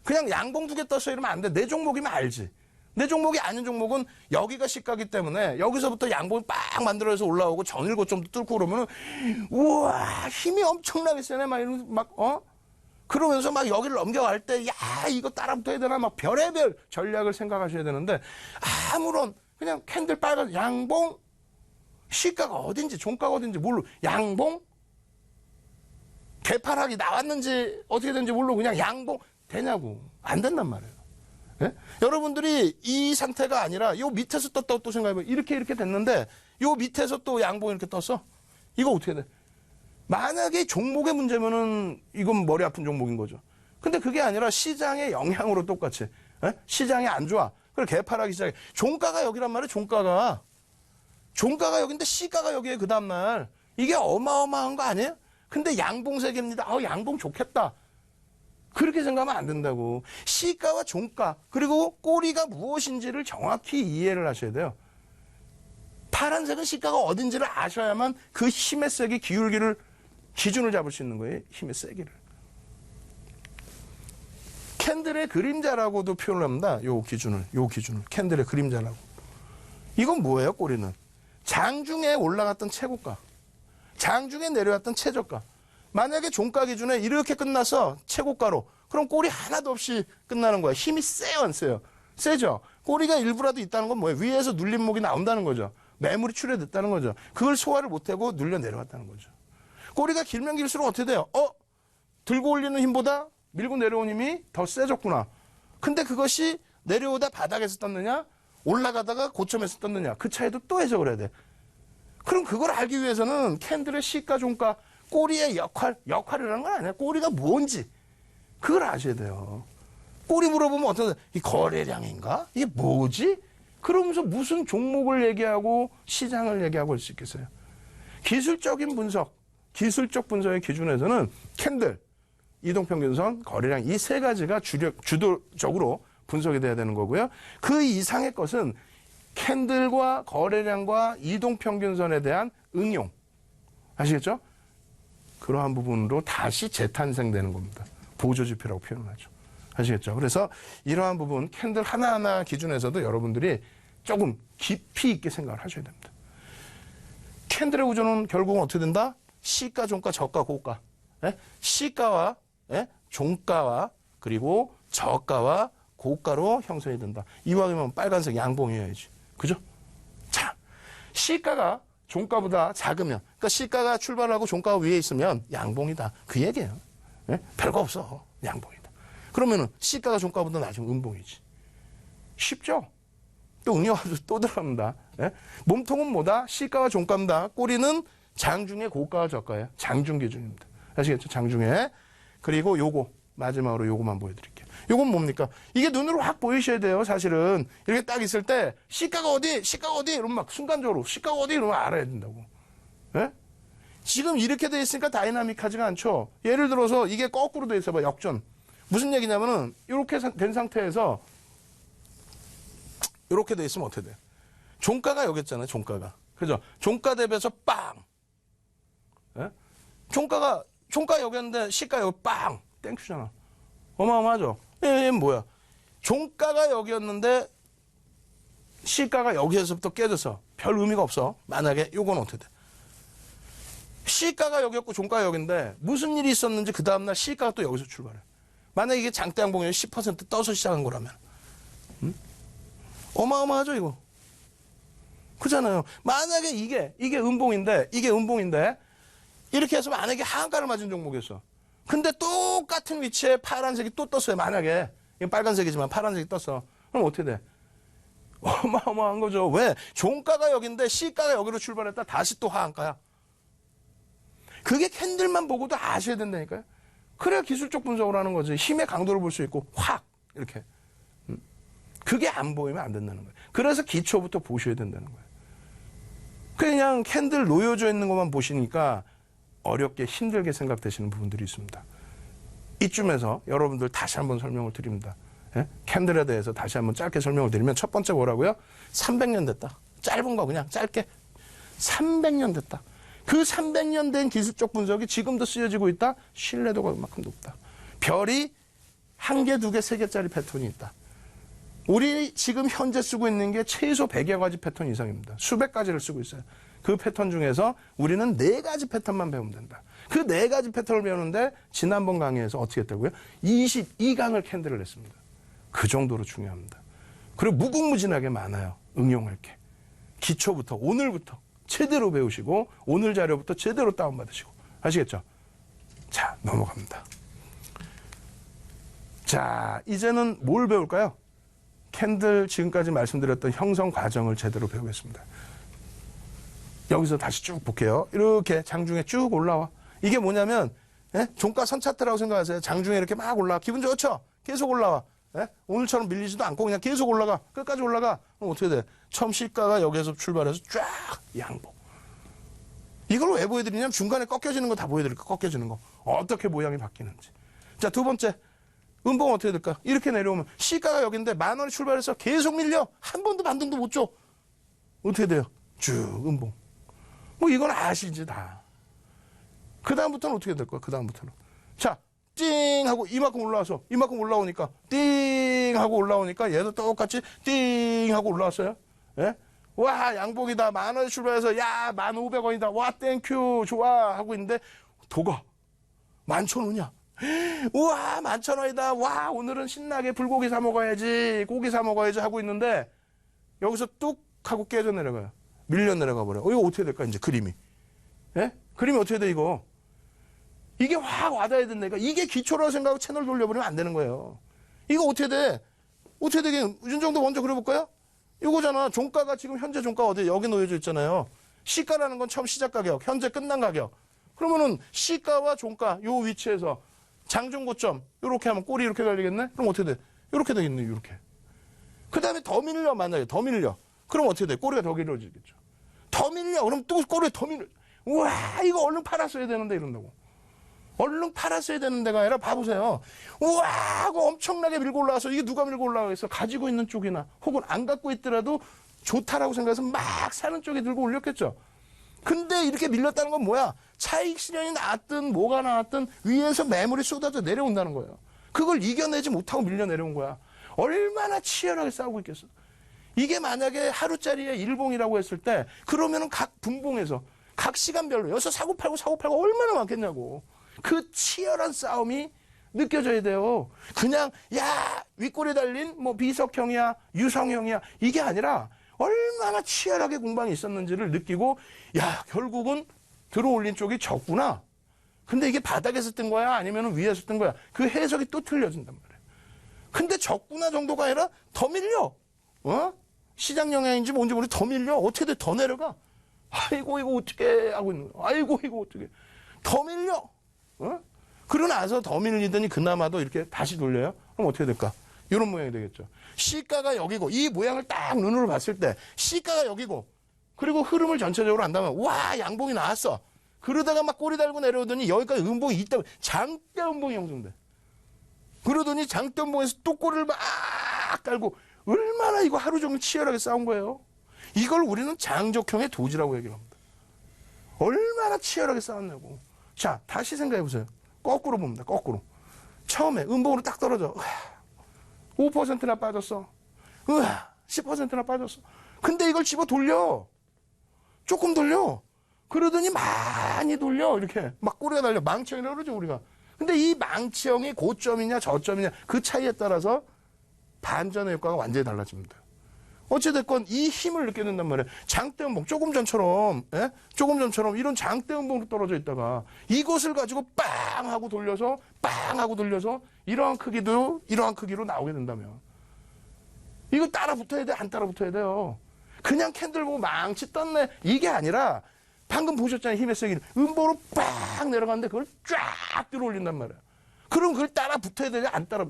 그냥 양봉 2개 떴어 이러면 안 돼. 내 종목이면 알지. 내 종목이 아닌 종목은 여기가 시가기 때문에 여기서부터 양봉이 빡 만들어서 올라오고 전일고점도 뚫고 그러면은 우와 힘이 엄청나게 세네 그러면서 막 여기를 넘겨갈 때, 야, 이거 따라붙어야 되나? 막 별의별 전략을 생각하셔야 되는데, 아무런, 그냥 캔들 빨간 양봉, 시가가 어딘지, 종가가 어딘지 모르고, 양봉, 개파락이 나왔는지, 어떻게 되는지 모르고, 그냥 양봉, 되냐고. 안 된단 말이에요. 예? 여러분들이 이 상태가 아니라, 요 밑에서 떴다고 또 생각해보면, 이렇게 됐는데, 요 밑에서 또 양봉 이렇게 떴어? 이거 어떻게 돼? 만약에 종목의 문제면은 이건 머리 아픈 종목인 거죠. 근데 그게 아니라 시장의 영향으로 똑같이. 에? 시장이 안 좋아. 그걸 개파락이 시작해. 종가가 여기란 말이에요. 종가가 여기인데 시가가 여기에 그 다음날. 이게 어마어마한 거 아니에요? 근데 양봉세계입니다. 양봉 좋겠다. 그렇게 생각하면 안 된다고. 시가와 종가 그리고 꼬리가 무엇인지를 정확히 이해를 하셔야 돼요. 파란색은 시가가 어딘지를 아셔야만 그 힘의 세기 기준을 잡을 수 있는 거예요. 힘의 세기를. 캔들의 그림자라고도 표현을 합니다. 요 기준을. 캔들의 그림자라고. 이건 뭐예요, 꼬리는? 장중에 올라갔던 최고가. 장중에 내려왔던 최저가. 만약에 종가 기준에 이렇게 끝나서 최고가로. 그럼 꼬리 하나도 없이 끝나는 거야. 힘이 세요, 안 세요? 세죠? 꼬리가 일부라도 있다는 건 뭐예요? 위에서 눌림목이 나온다는 거죠. 매물이 출현됐다는 거죠. 그걸 소화를 못하고 눌려 내려왔다는 거죠. 꼬리가 길면 길수록 어떻게 돼요? 들고 올리는 힘보다 밀고 내려온 힘이 더 세졌구나. 근데 그것이 내려오다 바닥에서 떴느냐? 올라가다가 고점에서 떴느냐? 그 차이도 또 해석을 해야 돼. 그럼 그걸 알기 위해서는 캔들의 시가, 종가, 꼬리의 역할이라는 건 아니야. 꼬리가 뭔지 그걸 아셔야 돼요. 꼬리 물어보면 어떤 이 거래량인가? 이게 뭐지? 그러면서 무슨 종목을 얘기하고 시장을 얘기하고 할 수 있겠어요? 기술적인 분석, 기술적 분석의 기준에서는 캔들, 이동평균선, 거래량 이 세 가지가 주도적으로 분석이 돼야 되는 거고요. 그 이상의 것은 캔들과 거래량과 이동평균선에 대한 응용. 아시겠죠? 그러한 부분으로 다시 재탄생되는 겁니다. 보조지표라고 표현하죠. 아시겠죠? 그래서 이러한 부분 캔들 하나하나 기준에서도 여러분들이 조금 깊이 있게 생각을 하셔야 됩니다. 캔들의 구조는 결국은 어떻게 된다? 시가, 종가, 저가, 고가. 시가와 종가와 그리고 저가와 고가로 형성이 된다. 이왕이면 빨간색 양봉이어야지. 그죠? 자, 시가가 종가보다 작으면, 그러니까 시가가 출발하고 종가가 위에 있으면 양봉이다. 그 얘기예요. 별거 없어. 양봉이다. 그러면은 시가가 종가보다 낮으면 음봉이지. 쉽죠? 또 응용하도 또 들어갑니다. 몸통은 뭐다? 시가와 종가입니다. 꼬리는 장중에 고가와 저가예요. 장중 기준입니다. 아시겠죠? 장중에. 그리고 요거 마지막으로 요거만 보여드릴게요. 이건 뭡니까? 이게 눈으로 확 보이셔야 돼요, 사실은. 이렇게 딱 있을 때, 시가가 어디? 시가가 어디? 이러면 막 순간적으로, 시가가 어디? 이러면 알아야 된다고. 예? 지금 이렇게 돼 있으니까 다이나믹하지가 않죠. 예를 들어서 이게 거꾸로 돼 있어 봐, 역전. 무슨 얘기냐면은, 이렇게 된 상태에서, 이렇게 돼 있으면 어떻게 돼? 종가가 여기 있잖아요, 종가가. 그죠? 종가 대비해서 빵! 예? 종가 여기였는데, 시가 여기 빵! 땡큐잖아. 어마어마하죠? 얘 뭐야? 종가가 여기였는데, 시가가 여기에서부터 깨져서 별 의미가 없어. 만약에 요건 어떻게 돼? 시가가 여기였고 종가가 여기인데 무슨 일이 있었는지 그 다음날 시가가 또 여기서 출발해. 만약에 이게 장대 양봉이 10% 떠서 시작한 거라면. 어마어마하죠, 이거. 그잖아요. 만약에 이게 음봉인데, 이렇게 해서 만약에 하한가를 맞은 종목이었어. 근데 똑같은 위치에 파란색이 또 떴어요, 만약에. 이건 빨간색이지만 파란색이 떴어. 그럼 어떻게 돼? 어마어마한 거죠. 왜? 종가가 여기인데 시가가 여기로 출발했다 다시 또 하한가야. 그게 캔들만 보고도 아셔야 된다니까요. 그래야 기술적 분석을 하는 거지. 힘의 강도를 볼 수 있고 확 이렇게. 그게 안 보이면 안 된다는 거예요. 그래서 기초부터 보셔야 된다는 거예요. 그냥 캔들 놓여져 있는 것만 보시니까 어렵게 힘들게 생각되시는 부분들이 있습니다. 이쯤에서 여러분들 다시 한번 설명을 드립니다. 예? 캔들에 대해서 다시 한번 짧게 설명을 드리면 첫 번째 뭐라고요? 300년 됐다. 짧은 거 그냥 짧게. 300년 됐다. 그 300년 된 기술적 분석이 지금도 쓰여지고 있다? 신뢰도가 그만큼 높다. 별이 1개, 2개, 3개짜리 패턴이 있다. 우리 지금 현재 쓰고 있는 게 최소 100여 가지 패턴 이상입니다. 수백 가지를 쓰고 있어요. 그 패턴 중에서 우리는 4가지 패턴만 배우면 된다. 그 4가지 패턴을 배우는데 지난번 강의에서 어떻게 했다고요? 22강을 캔들을 했습니다. 그 정도로 중요합니다. 그리고 무궁무진하게 많아요. 응용할 게. 기초부터 오늘부터 제대로 배우시고 오늘 자료부터 제대로 다운받으시고 아시겠죠? 자, 넘어갑니다. 자, 이제는 뭘 배울까요? 캔들 지금까지 말씀드렸던 형성 과정을 제대로 배우겠습니다. 여기서 다시 쭉 볼게요. 이렇게 장중에 쭉 올라와. 이게 뭐냐면 종가 선 차트라고 생각하세요. 장중에 이렇게 막 올라와. 기분 좋죠? 계속 올라와. 오늘처럼 밀리지도 않고 그냥 계속 올라가. 끝까지 올라가. 그럼 어떻게 돼? 처음 시가가 여기에서 출발해서 쫙 양복. 이걸 왜 보여드리냐면 중간에 꺾여지는 거 다 보여드릴게요. 꺾여지는 거. 어떻게 모양이 바뀌는지. 자, 두 번째. 음봉은 어떻게 될까? 이렇게 내려오면 시가가 여기인데 10,000원이 출발해서 계속 밀려. 한 번도 반등도 못 줘. 어떻게 돼요? 쭉 음봉. 뭐 이건 아시지 다. 그 다음부터는 어떻게 될 거야? 그 다음부터는. 자, 띵 하고 이만큼 올라와서 이만큼 올라오니까 띵 하고 올라오니까 얘도 똑같이 띵 하고 올라왔어요. 예? 와, 양복이다. 10,000원에 출발해서 야 1,500원이다. 와, 땡큐 좋아 하고 있는데 도가 11,000원이야. 우와 11,000원이다. 와, 오늘은 신나게 불고기 사 먹어야지, 고기 사 먹어야지 하고 있는데 여기서 뚝 하고 깨져 내려가요. 밀려 내려가 버려. 이거 어떻게 될까 이제 그림이? 예? 그림이 어떻게 돼 이거? 이게 확 와닿아야 된다니까. 이게 기초라고 생각하고 채널 돌려버리면 안 되는 거예요. 이거 어떻게 돼? 어떻게 되게 윤정도 먼저 그려볼까요? 이거잖아. 종가가 지금 현재 종가 어디 여기 놓여져 있잖아요. 시가라는 건 처음 시작 가격, 현재 끝난 가격. 그러면은 시가와 종가 요 위치에서 장중 고점 이렇게 하면 꼴이 이렇게 달리겠네? 그럼 어떻게 돼? 이렇게 되겠네. 이렇게. 그 다음에 더 밀려 만약에 더 밀려. 그럼 어떻게 돼? 꼬리가 더 길어지겠죠. 더 밀려. 그럼 또 꼬리가 더 밀려. 우와, 이거 얼른 팔았어야 되는데 이런다고. 얼른 팔았어야 되는 데가 아니라 봐보세요. 우와 하고 엄청나게 밀고 올라와서 이게 누가 밀고 올라가겠어? 가지고 있는 쪽이나 혹은 안 갖고 있더라도 좋다라고 생각해서 막 사는 쪽에 들고 올렸겠죠. 근데 이렇게 밀렸다는 건 뭐야? 차익 실현이 나왔든 뭐가 나왔든 위에서 매물이 쏟아져 내려온다는 거예요. 그걸 이겨내지 못하고 밀려 내려온 거야. 얼마나 치열하게 싸우고 있겠어. 이게 만약에 하루짜리에 일봉이라고 했을 때 그러면은 각 분봉에서 각 시간별로 여기서 사고 팔고 얼마나 많겠냐고. 그 치열한 싸움이 느껴져야 돼요. 그냥 야 윗골에 달린 뭐 비석형이야 유성형이야 이게 아니라 얼마나 치열하게 공방이 있었는지를 느끼고 야 결국은 들어올린 쪽이 적구나. 근데 이게 바닥에서 뜬 거야 아니면 위에서 뜬 거야. 그 해석이 또 틀려진단 말이에요. 근데 적구나 정도가 아니라 더 밀려. 시장 영향인지 뭔지 모르겠는데 더 밀려. 어떻게 돼? 더 내려가. 아이고 이거 어떻게 하고 있는 거야. 아이고 이거 어떻게 더 밀려. 그러고 나서 더 밀리더니 그나마도 이렇게 다시 돌려요? 그럼 어떻게 될까? 이런 모양이 되겠죠. C가가 여기고 이 모양을 딱 눈으로 봤을 때 C가가 여기고 그리고 흐름을 전체적으로 한다면 와 양봉이 나왔어. 그러다가 막 꼬리 달고 내려오더니 여기까지 음봉이 있다. 장대 음봉이 형성돼. 그러더니 장대 음봉에서 또 꼬리를 막 깔고 얼마나 이거 하루 종일 치열하게 싸운 거예요. 이걸 우리는 장족형의 도지라고 얘기를 합니다. 얼마나 치열하게 싸웠냐고. 자, 다시 생각해 보세요. 거꾸로 봅니다. 거꾸로. 처음에 음봉으로 딱 떨어져. 5%나 빠졌어. 10%나 빠졌어. 근데 이걸 집어 돌려. 조금 돌려. 그러더니 많이 돌려. 이렇게 막 꼬리가 달려. 망치형이라고 그러죠, 우리가. 근데 이 망치형이 고점이냐 저점이냐 그 차이에 따라서 반전의 효과가 완전히 달라집니다. 어찌됐건 이 힘을 느껴야 된단 말이에요. 장대음봉, 조금 전처럼 이런 장대음봉으로 떨어져 있다가 이것을 가지고 빵 하고 돌려서 이러한 크기로 나오게 된다면 이거 따라 붙어야 돼? 안 따라 붙어야 돼요? 그냥 캔들 보고 망치 떴네. 이게 아니라 방금 보셨잖아요. 힘의 세기를. 음봉으로 빵 내려가는데 그걸 쫙 들어 올린단 말이에요. 그럼 그걸 따라 붙어야 되냐? 안 따라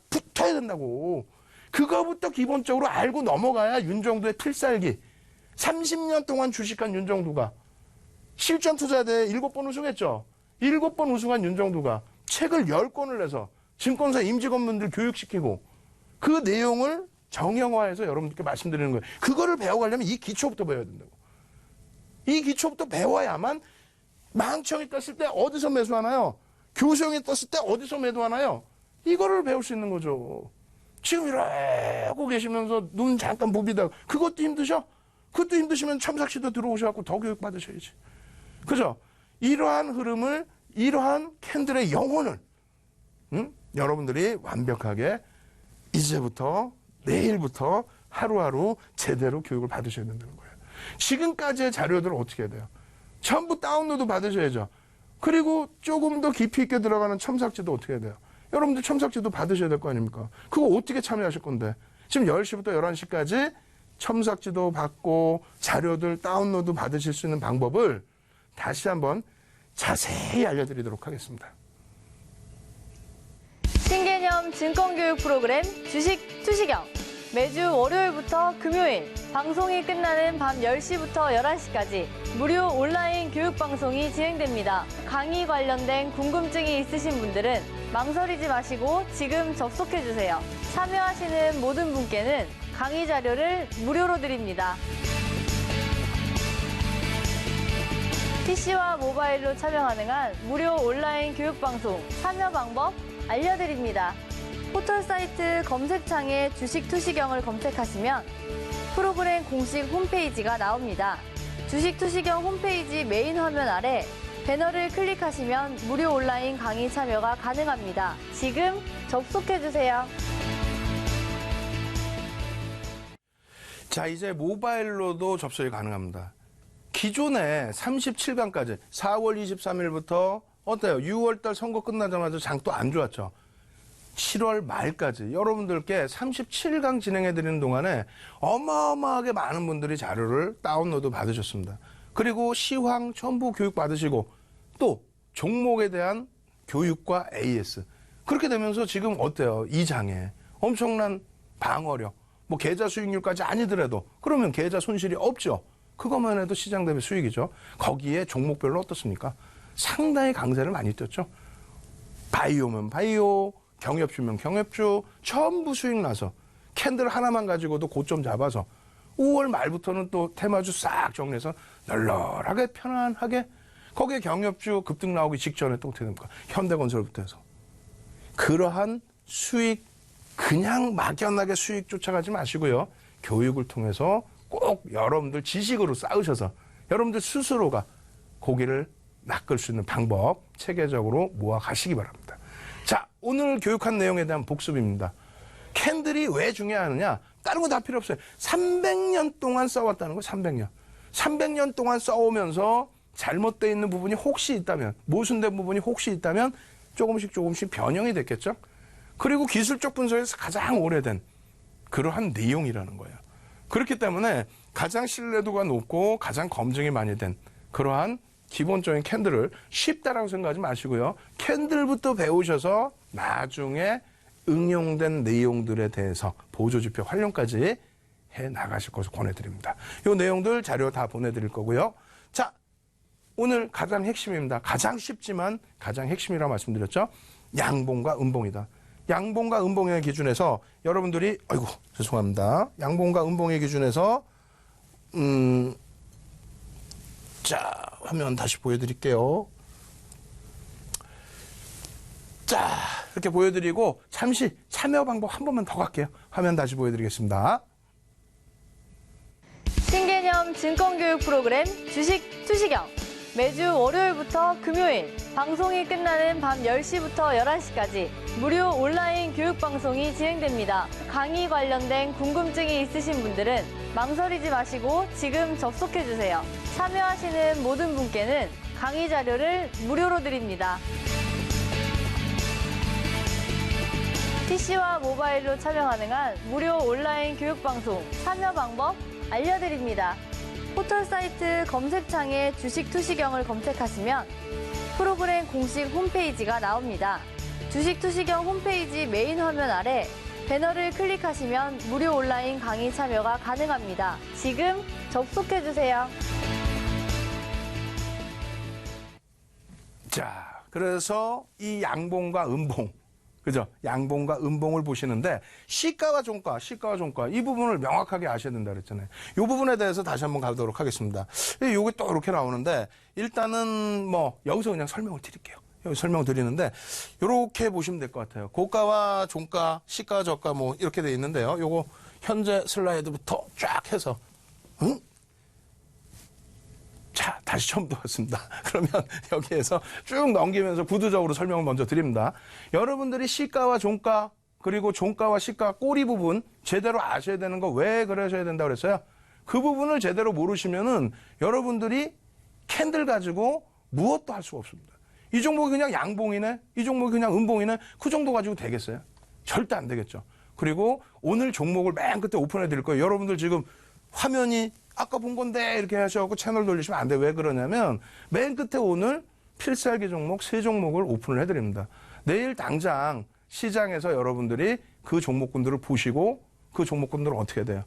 붙어야 된다고. 그거부터 기본적으로 알고 넘어가야 윤정두의 필살기. 30년 동안 주식한 윤정두가 실전 투자대회 7번 우승했죠. 7번 우승한 윤정두가 책을 10권을 내서 증권사 임직원분들 교육시키고 그 내용을 정형화해서 여러분들께 말씀드리는 거예요. 그거를 배워가려면 이 기초부터 배워야 된다고. 이 기초부터 배워야만 망청이 떴을 때 어디서 매수하나요? 교수형이 떴을 때 어디서 매도하나요? 이거를 배울 수 있는 거죠. 지금 이러고 계시면서 눈 잠깐 부비다. 그것도 힘드셔? 그것도 힘드시면 첨삭시도 들어오셔갖고 더 교육 받으셔야지. 그죠? 이러한 흐름을, 이러한 캔들의 영혼을, 여러분들이 완벽하게 이제부터, 내일부터 하루하루 제대로 교육을 받으셔야 된다는 거예요. 지금까지의 자료들을 어떻게 해야 돼요? 전부 다운로드 받으셔야죠. 그리고 조금 더 깊이 있게 들어가는 첨삭지도 어떻게 해야 돼요? 여러분들 첨삭지도 받으셔야 될 거 아닙니까? 그거 어떻게 참여하실 건데? 지금 10시부터 11시까지 첨삭지도 받고 자료들 다운로드 받으실 수 있는 방법을 다시 한번 자세히 알려드리도록 하겠습니다. 신개념 증권교육 프로그램 주식 투시경. 매주 월요일부터 금요일 방송이 끝나는 밤 10시부터 11시까지 무료 온라인 교육 방송이 진행됩니다. 강의 관련된 궁금증이 있으신 분들은 망설이지 마시고 지금 접속해주세요. 참여하시는 모든 분께는 강의 자료를 무료로 드립니다. PC와 모바일로 참여 가능한 무료 온라인 교육 방송 참여 방법 알려드립니다. 포털사이트 검색창에 주식 투시경을 검색하시면 프로그램 공식 홈페이지가 나옵니다. 주식 투시경 홈페이지 메인 화면 아래 배너를 클릭하시면 무료 온라인 강의 참여가 가능합니다. 지금 접속해주세요. 자, 이제 모바일로도 접속이 가능합니다. 기존에 37강까지 4월 23일부터 어때요? 6월달 선거 끝나자마자 장도 안 좋았죠. 7월 말까지 여러분들께 37강 진행해드리는 동안에 어마어마하게 많은 분들이 자료를 다운로드 받으셨습니다. 그리고 시황 전부 교육 받으시고 또 종목에 대한 교육과 AS. 그렇게 되면서 지금 어때요? 이 장에 엄청난 방어력, 뭐 계좌 수익률까지 아니더라도 그러면 계좌 손실이 없죠. 그것만 해도 시장 대비 수익이죠. 거기에 종목별로 어떻습니까? 상당히 강세를 많이 떴죠. 바이오면 바이오, 경협주면 경협주 전부 수익 나서 캔들 하나만 가지고도 고점 잡아서 5월 말부터는 또 테마주 싹 정리해서 널널하게 편안하게 거기에 경협주 급등 나오기 직전에 또 어떻게 됩니까? 현대건설부터 해서 그러한 수익 그냥 막연하게 수익 쫓아가지 마시고요. 교육을 통해서 꼭 여러분들 지식으로 쌓으셔서 여러분들 스스로가 고기를 낚을 수 있는 방법 체계적으로 모아 가시기 바랍니다. 자, 오늘 교육한 내용에 대한 복습입니다. 캔들이 왜 중요하느냐? 다른 거 다 필요 없어요. 300년 동안 써왔다는 거 300년. 300년 동안 써오면서 잘못되어 있는 부분이 혹시 있다면, 모순된 부분이 혹시 있다면 조금씩 변형이 됐겠죠? 그리고 기술적 분석에서 가장 오래된 그러한 내용이라는 거예요. 그렇기 때문에 가장 신뢰도가 높고 가장 검증이 많이 된 그러한 기본적인 캔들을 쉽다라고 생각하지 마시고요. 캔들부터 배우셔서 나중에 응용된 내용들에 대해서 보조지표 활용까지 해 나가실 것을 권해드립니다. 이 내용들 자료 다 보내드릴 거고요. 자, 오늘 가장 핵심입니다. 가장 쉽지만 가장 핵심이라고 말씀드렸죠. 양봉과 음봉이다. 양봉과 음봉의 기준에서 여러분들이 아이고 죄송합니다. 양봉과 음봉의 기준에서 자, 화면 다시 보여드릴게요. 자, 이렇게 보여드리고 잠시 참여 방법 한 번만 더 갈게요. 화면 다시 보여드리겠습니다. 신개념 증권교육 프로그램 주식 투시경. 매주 월요일부터 금요일 방송이 끝나는 밤 10시부터 11시까지 무료 온라인 교육 방송이 진행됩니다. 강의 관련된 궁금증이 있으신 분들은 망설이지 마시고 지금 접속해주세요. 참여하시는 모든 분께는 강의 자료를 무료로 드립니다. PC와 모바일로 참여 가능한 무료 온라인 교육 방송 참여 방법 알려드립니다. 포털 사이트 검색창에 주식 투시경을 검색하시면 프로그램 공식 홈페이지가 나옵니다. 주식 투시경 홈페이지 메인 화면 아래 배너를 클릭하시면 무료 온라인 강의 참여가 가능합니다. 지금 접속해주세요. 자, 그래서 이 양봉과 음봉, 그죠? 양봉과 음봉을 보시는데 시가와 종가 이 부분을 명확하게 아셔야 된다 그랬잖아요. 이 부분에 대해서 다시 한번 가도록 하겠습니다. 이게 또 이렇게 나오는데 일단은 뭐 여기서 그냥 설명을 드릴게요. 여기 설명 드리는데 이렇게 보시면 될 것 같아요. 고가와 종가, 시가, 저가 뭐 이렇게 돼 있는데요. 요거 현재 슬라이드부터 쫙 해서 자, 다시 처음부터 왔습니다. 그러면 여기에서 쭉 넘기면서 구두적으로 설명을 먼저 드립니다. 여러분들이 시가와 종가, 그리고 종가와 시가 꼬리 부분 제대로 아셔야 되는 거 왜 그러셔야 된다고 그랬어요? 그 부분을 제대로 모르시면은 여러분들이 캔들 가지고 무엇도 할 수가 없습니다. 이 종목이 그냥 양봉이네, 이 종목이 그냥 음봉이네, 그 정도 가지고 되겠어요? 절대 안 되겠죠. 그리고 오늘 종목을 맨 끝에 오픈해 드릴 거예요. 여러분들 지금 화면이 아까 본 건데 이렇게 하셔갖고 채널 돌리시면 안 돼. 왜 그러냐면 맨 끝에 오늘 필살기 종목 3종목을 오픈을 해드립니다. 내일 당장 시장에서 여러분들이 그 종목군들을 보시고 그 종목군들은 어떻게 돼요?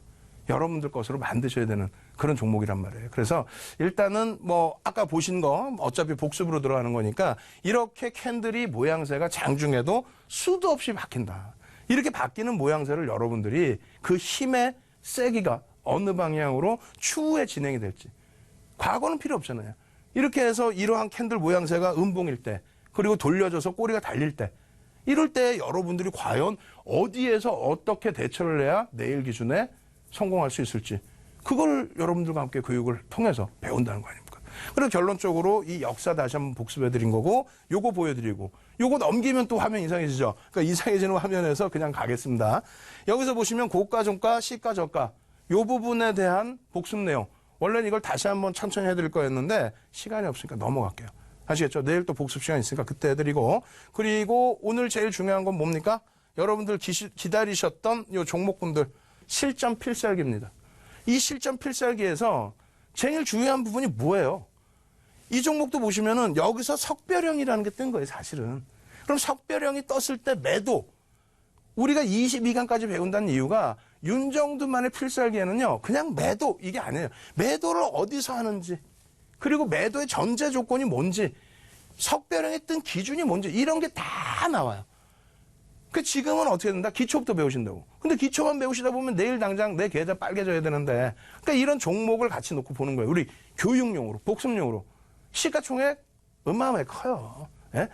여러분들 것으로 만드셔야 되는 그런 종목이란 말이에요. 그래서 일단은 뭐 아까 보신 거 어차피 복습으로 들어가는 거니까 이렇게 캔들이 모양새가 장중에도 수도 없이 바뀐다. 이렇게 바뀌는 모양새를 여러분들이 그 힘의 세기가 어느 방향으로 추후에 진행이 될지. 과거는 필요 없잖아요. 이렇게 해서 이러한 캔들 모양새가 음봉일 때, 그리고 돌려져서 꼬리가 달릴 때, 이럴 때 여러분들이 과연 어디에서 어떻게 대처를 해야 내일 기준에 성공할 수 있을지, 그걸 여러분들과 함께 교육을 통해서 배운다는 거 아닙니까? 그래서 결론적으로 이 역사 다시 한번 복습해드린 거고, 요거 보여드리고, 요거 넘기면 또 화면 이상해지죠? 그러니까 이상해지는 화면에서 그냥 가겠습니다. 여기서 보시면 고가, 종가, 시가, 저가, 요 부분에 대한 복습 내용. 원래는 이걸 다시 한번 천천히 해드릴 거였는데 시간이 없으니까 넘어갈게요. 아시겠죠? 내일 또 복습 시간 있으니까 그때 해드리고. 그리고 오늘 제일 중요한 건 뭡니까? 여러분들 기다리셨던 요 종목군들 실전 필살기입니다. 이 실전 필살기에서 제일 중요한 부분이 뭐예요? 이 종목도 보시면은 여기서 석별형이라는 게 뜬 거예요, 사실은. 그럼 석별형이 떴을 때 매도. 우리가 22강까지 배운다는 이유가 윤정두만의 필살기에는요, 그냥 매도, 이게 아니에요. 매도를 어디서 하는지, 그리고 매도의 전제 조건이 뭔지, 석별형이 뜬 기준이 뭔지, 이런 게 다 나와요. 그 지금은 어떻게 된다? 기초부터 배우신다고. 근데 기초만 배우시다 보면 내일 당장 내 계좌 빨개져야 되는데, 그러니까 이런 종목을 같이 놓고 보는 거예요. 우리 교육용으로, 복습용으로. 시가총액 어마어마하게 커요. 예?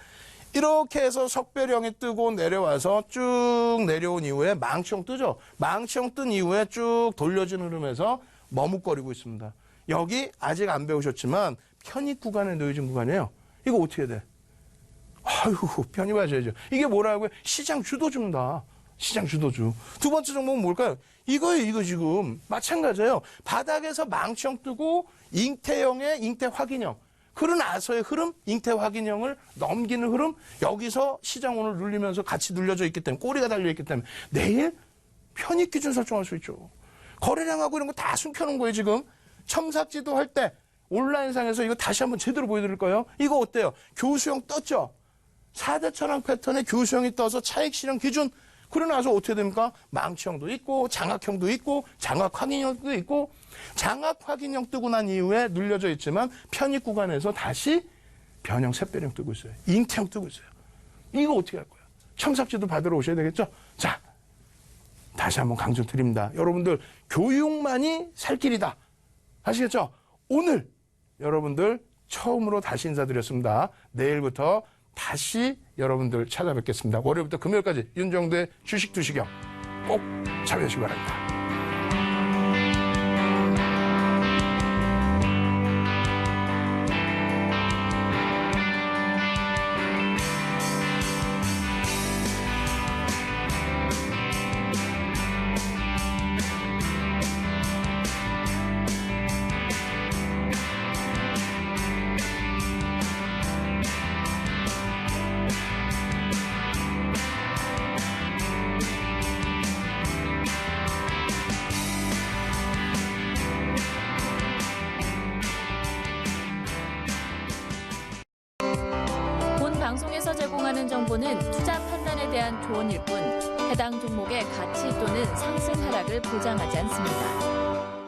이렇게 해서 석별형이 뜨고 내려와서 쭉 내려온 이후에 망치형 뜨죠. 망치형 뜬 이후에 쭉 돌려진 흐름에서 머뭇거리고 있습니다. 여기 아직 안 배우셨지만 편입 구간에 놓여진 구간이에요. 이거 어떻게 돼? 아유, 편입하셔야죠. 이게 뭐라고요? 시장 주도주입니다. 시장 주도주. 두 번째 종목은 뭘까요? 이거예요, 이거 지금. 마찬가지예요. 바닥에서 망치형 뜨고 잉태형의 잉태 확인형. 그러나서의 흐름, 잉태 확인형을 넘기는 흐름, 여기서 시장 오늘 눌리면서 같이 눌려져 있기 때문에, 꼬리가 달려있기 때문에 내일 편입 기준 설정할 수 있죠. 거래량하고 이런 거 다 숨겨놓은 거예요, 지금. 첨삭지도 할 때 온라인상에서 이거 다시 한번 제대로 보여드릴 거예요. 이거 어때요? 교수형 떴죠? 4대 천왕 패턴의 교수형이 떠서 차익 실현 기준. 그러고 나서 어떻게 됩니까? 망치형도 있고 장학형도 있고 장학 확인형도 있고 장학 확인형 뜨고 난 이후에 눌려져 있지만 편입 구간에서 다시 변형 샛별형 뜨고 있어요. 잉태형 뜨고 있어요. 이거 어떻게 할 거예요? 첨삭지도 받으러 오셔야 되겠죠? 자, 다시 한번 강조드립니다. 여러분들 교육만이 살 길이다. 아시겠죠? 오늘 여러분들 처음으로 다시 인사드렸습니다. 내일부터 다시 여러분들 찾아뵙겠습니다. 월요일부터 금요일까지 윤정도의 주식 투시경 꼭 참여하시기 바랍니다. 본 방송에서 제공하는 정보는 투자 판단에 대한 조언일 뿐 해당 종목의 가치 또는 상승 하락을 보장하지 않습니다.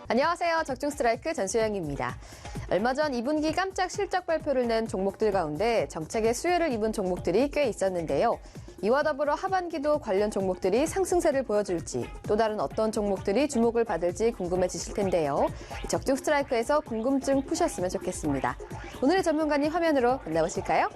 안녕하세요. 적중 스트라이크 전수영입니다. 얼마 전 2분기 깜짝 실적 발표를 낸 종목들 가운데 정책의 수혜를 입은 종목들이 꽤 있었는데요. 이와 더불어 하반기도 관련 종목들이 상승세를 보여줄지 또 다른 어떤 종목들이 주목을 받을지 궁금해지실 텐데요. 적중 스트라이크에서 궁금증 푸셨으면 좋겠습니다. 오늘의 전문가님 화면으로 만나보실까요?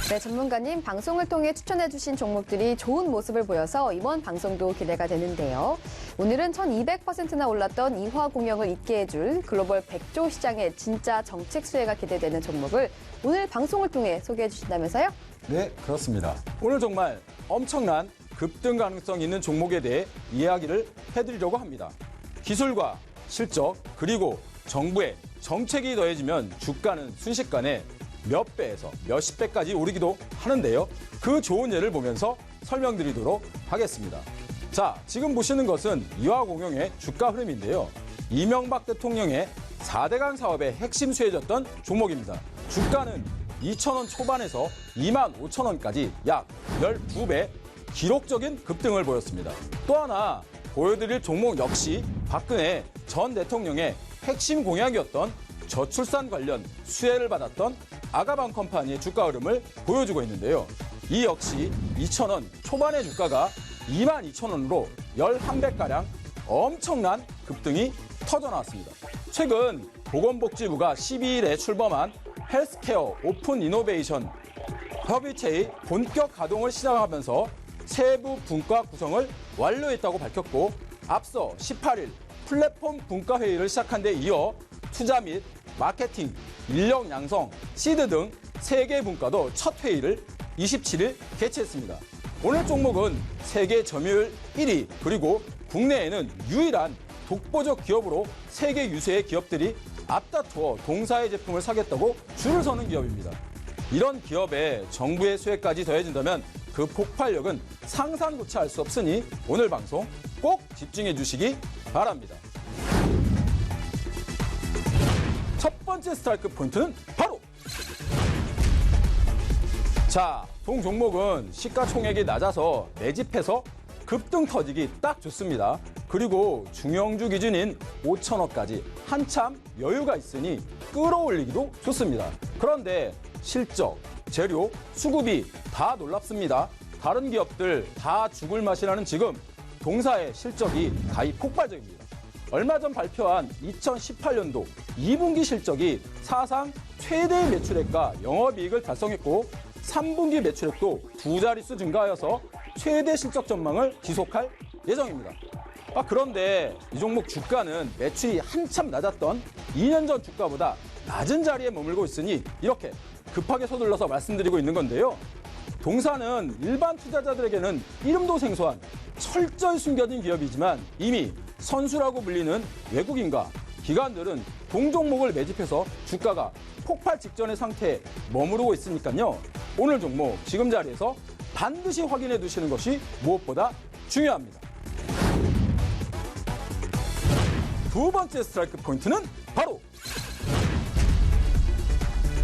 네, 전문가님 방송을 통해 추천해주신 종목들이 좋은 모습을 보여서 이번 방송도 기대가 되는데요. 오늘은 1200%나 올랐던 이화공영을 잊게 해줄 글로벌 100조 시장의 진짜 정책 수혜가 기대되는 종목을 오늘 방송을 통해 소개해 주신다면서요? 네, 그렇습니다. 오늘 정말 엄청난 급등 가능성 있는 종목에 대해 이야기를 해드리려고 합니다. 기술과 실적 그리고 정부의 정책이 더해지면 주가는 순식간에 몇 배에서 몇십 배까지 오르기도 하는데요. 그 좋은 예를 보면서 설명드리도록 하겠습니다. 자, 지금 보시는 것은 이화공영의 주가 흐름인데요. 이명박 대통령의 4대강 사업의 핵심 수혜였던 종목입니다. 주가는 2,000원 초반에서 25,000원까지 약 12배 기록적인 급등을 보였습니다. 또 하나 보여드릴 종목 역시 박근혜 전 대통령의 핵심 공약이었던 저출산 관련 수혜를 받았던 아가방 컴퍼니의 주가 흐름을 보여주고 있는데요. 이 역시 2,000원 초반의 주가가 22,000원으로 11배가량 엄청난 급등이 터져나왔습니다. 최근 보건복지부가 12일에 출범한 헬스케어 오픈 이노베이션 협의체의 본격 가동을 시작하면서 세부 분과 구성을 완료했다고 밝혔고 앞서 18일 플랫폼 분과 회의를 시작한 데 이어 투자 및 마케팅, 인력 양성, 시드 등 3개 분과도 첫 회의를 27일 개최했습니다. 오늘 종목은 세계 점유율 1위 그리고 국내에는 유일한 독보적 기업으로 세계 유수의 기업들이 앞다투어 동사의 제품을 사겠다고 줄을 서는 기업입니다. 이런 기업에 정부의 수혜까지 더해진다면 그 폭발력은 상상조차 할 수 없으니 오늘 방송 꼭 집중해 주시기 바랍니다. 첫 번째 스트라이크 포인트는 바로 자, 동 종목은 시가총액이 낮아서 매집해서 급등 터지기 딱 좋습니다. 그리고 중형주 기준인 5천원까지 한참 여유가 있으니 끌어올리기도 좋습니다. 그런데 실적, 재료, 수급이 다 놀랍습니다. 다른 기업들 다 죽을 맛이라는 지금 동사의 실적이 가히 폭발적입니다. 얼마 전 발표한 2018년도 2분기 실적이 사상 최대의 매출액과 영업이익을 달성했고 3분기 매출액도 2자릿수 증가하여서 최대 실적 전망을 지속할 예정입니다. 그런데 이 종목 주가는 매출이 한참 낮았던 2년 전 주가보다 낮은 자리에 머물고 있으니 이렇게 급하게 서둘러서 말씀드리고 있는 건데요. 동사는 일반 투자자들에게는 이름도 생소한 철저히 숨겨진 기업이지만 이미 선수라고 불리는 외국인과 기관들은 동종목을 매집해서 주가가 폭발 직전의 상태에 머무르고 있으니까요. 오늘 종목 지금 자리에서 반드시 확인해 두시는 것이 무엇보다 중요합니다. 두 번째 스트라이크 포인트는 바로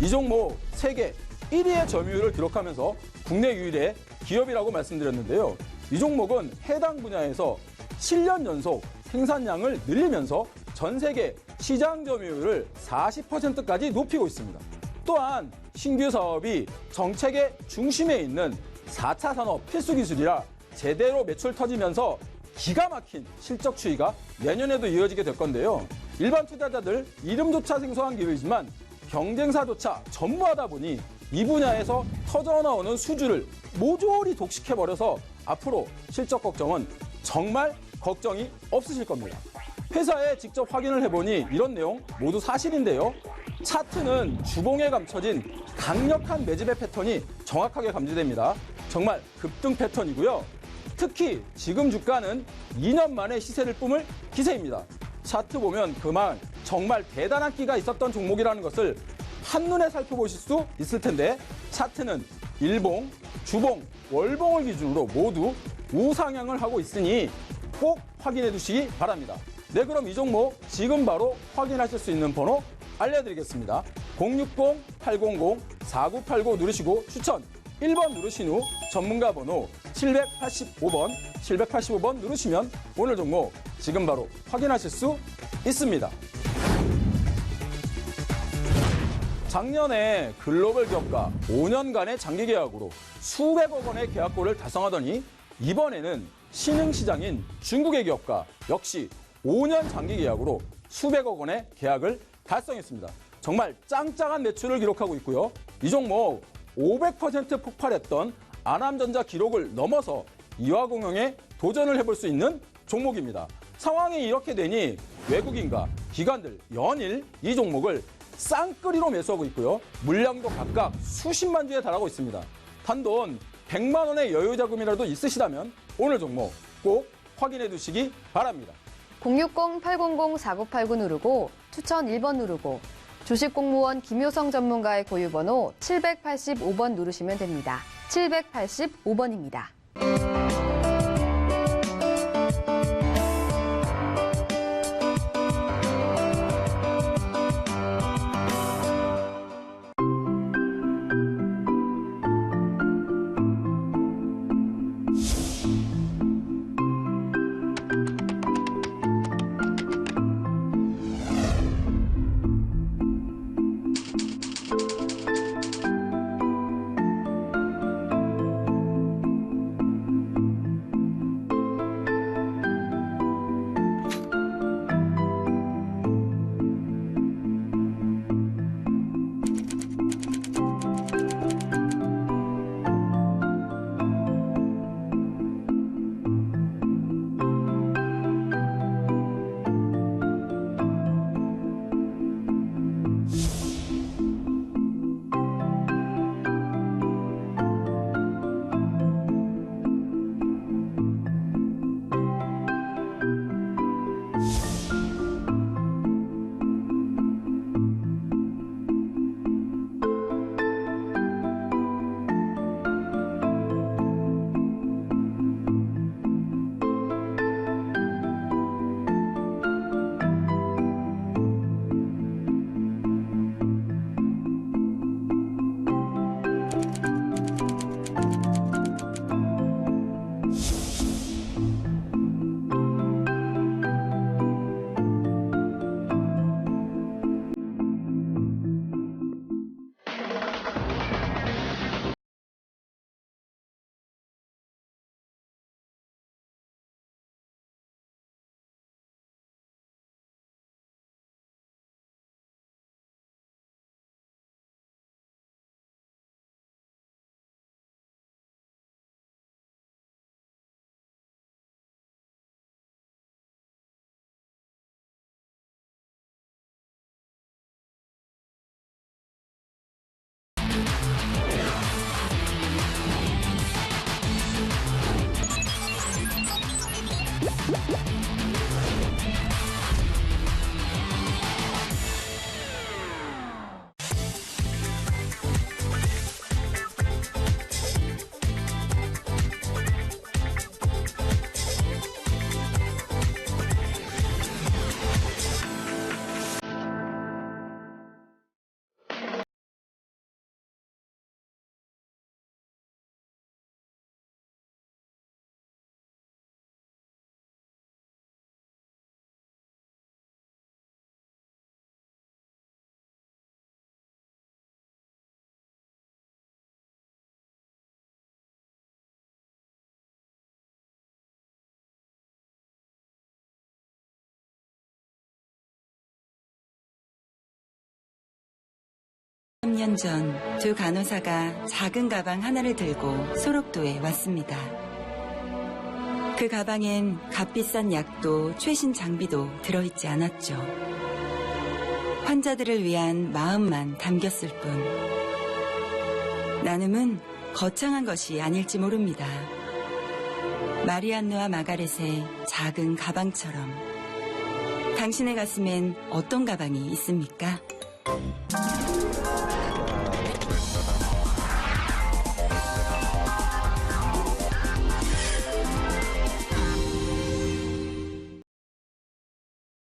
이 종목 세계 1위의 점유율을 기록하면서 국내 유일의 기업이라고 말씀드렸는데요. 이 종목은 해당 분야에서 7년 연속 생산량을 늘리면서 전 세계 시장 점유율을 40%까지 높이고 있습니다. 또한 신규 사업이 정책의 중심에 있는 4차 산업 필수 기술이라 제대로 매출 터지면서 기가 막힌 실적 추이가 내년에도 이어지게 될 건데요. 일반 투자자들 이름조차 생소한 기업이지만 경쟁사조차 전무하다 보니 이 분야에서 터져나오는 수주를 모조리 독식해버려서 앞으로 실적 걱정은 정말 걱정이 없으실 겁니다. 회사에 직접 확인을 해보니 이런 내용 모두 사실인데요. 차트는 주봉에 감춰진 강력한 매집의 패턴이 정확하게 감지됩니다. 정말 급등 패턴이고요. 특히 지금 주가는 2년 만에 시세를 뿜을 기세입니다. 차트 보면 그만 정말 대단한 끼가 있었던 종목이라는 것을 한눈에 살펴보실 수 있을 텐데 차트는 일봉, 주봉, 월봉을 기준으로 모두 우상향을 하고 있으니 꼭 확인해 두시기 바랍니다. 네, 그럼 이 종목 지금 바로 확인하실 수 있는 번호 알려드리겠습니다. 060-800-4989 누르시고 추천 1번 누르신 후 전문가 번호 785번 누르시면 오늘 종목 지금 바로 확인하실 수 있습니다. 작년에 글로벌 기업과 5년간의 장기 계약으로 수백억 원의 계약고를 달성하더니 이번에는 신흥시장인 중국의 기업과 역시 5년 장기 계약으로 수백억 원의 계약을 달성했습니다. 정말 짱짱한 매출을 기록하고 있고요. 이 종목 500% 폭발했던 아남전자 기록을 넘어서 이화공영에 도전을 해볼 수 있는 종목입니다. 상황이 이렇게 되니 외국인과 기관들 연일 이 종목을 쌍끌이로 매수하고 있고요. 물량도 각각 수십만 주에 달하고 있습니다. 단돈 100만 원의 여유 자금이라도 있으시다면 오늘 종목 꼭 확인해 두시기 바랍니다. 060-800-4989 누르고 추천 1번 누르고 주식공무원 김효성 전문가의 고유번호 785번 누르시면 됩니다. 785번입니다. 3년 전 두 간호사가 작은 가방 하나를 들고 소록도에 왔습니다. 그 가방엔 값비싼 약도 최신 장비도 들어있지 않았죠. 환자들을 위한 마음만 담겼을 뿐. 나눔은 거창한 것이 아닐지 모릅니다. 마리안느와 마가렛의 작은 가방처럼. 당신의 가슴엔 어떤 가방이 있습니까?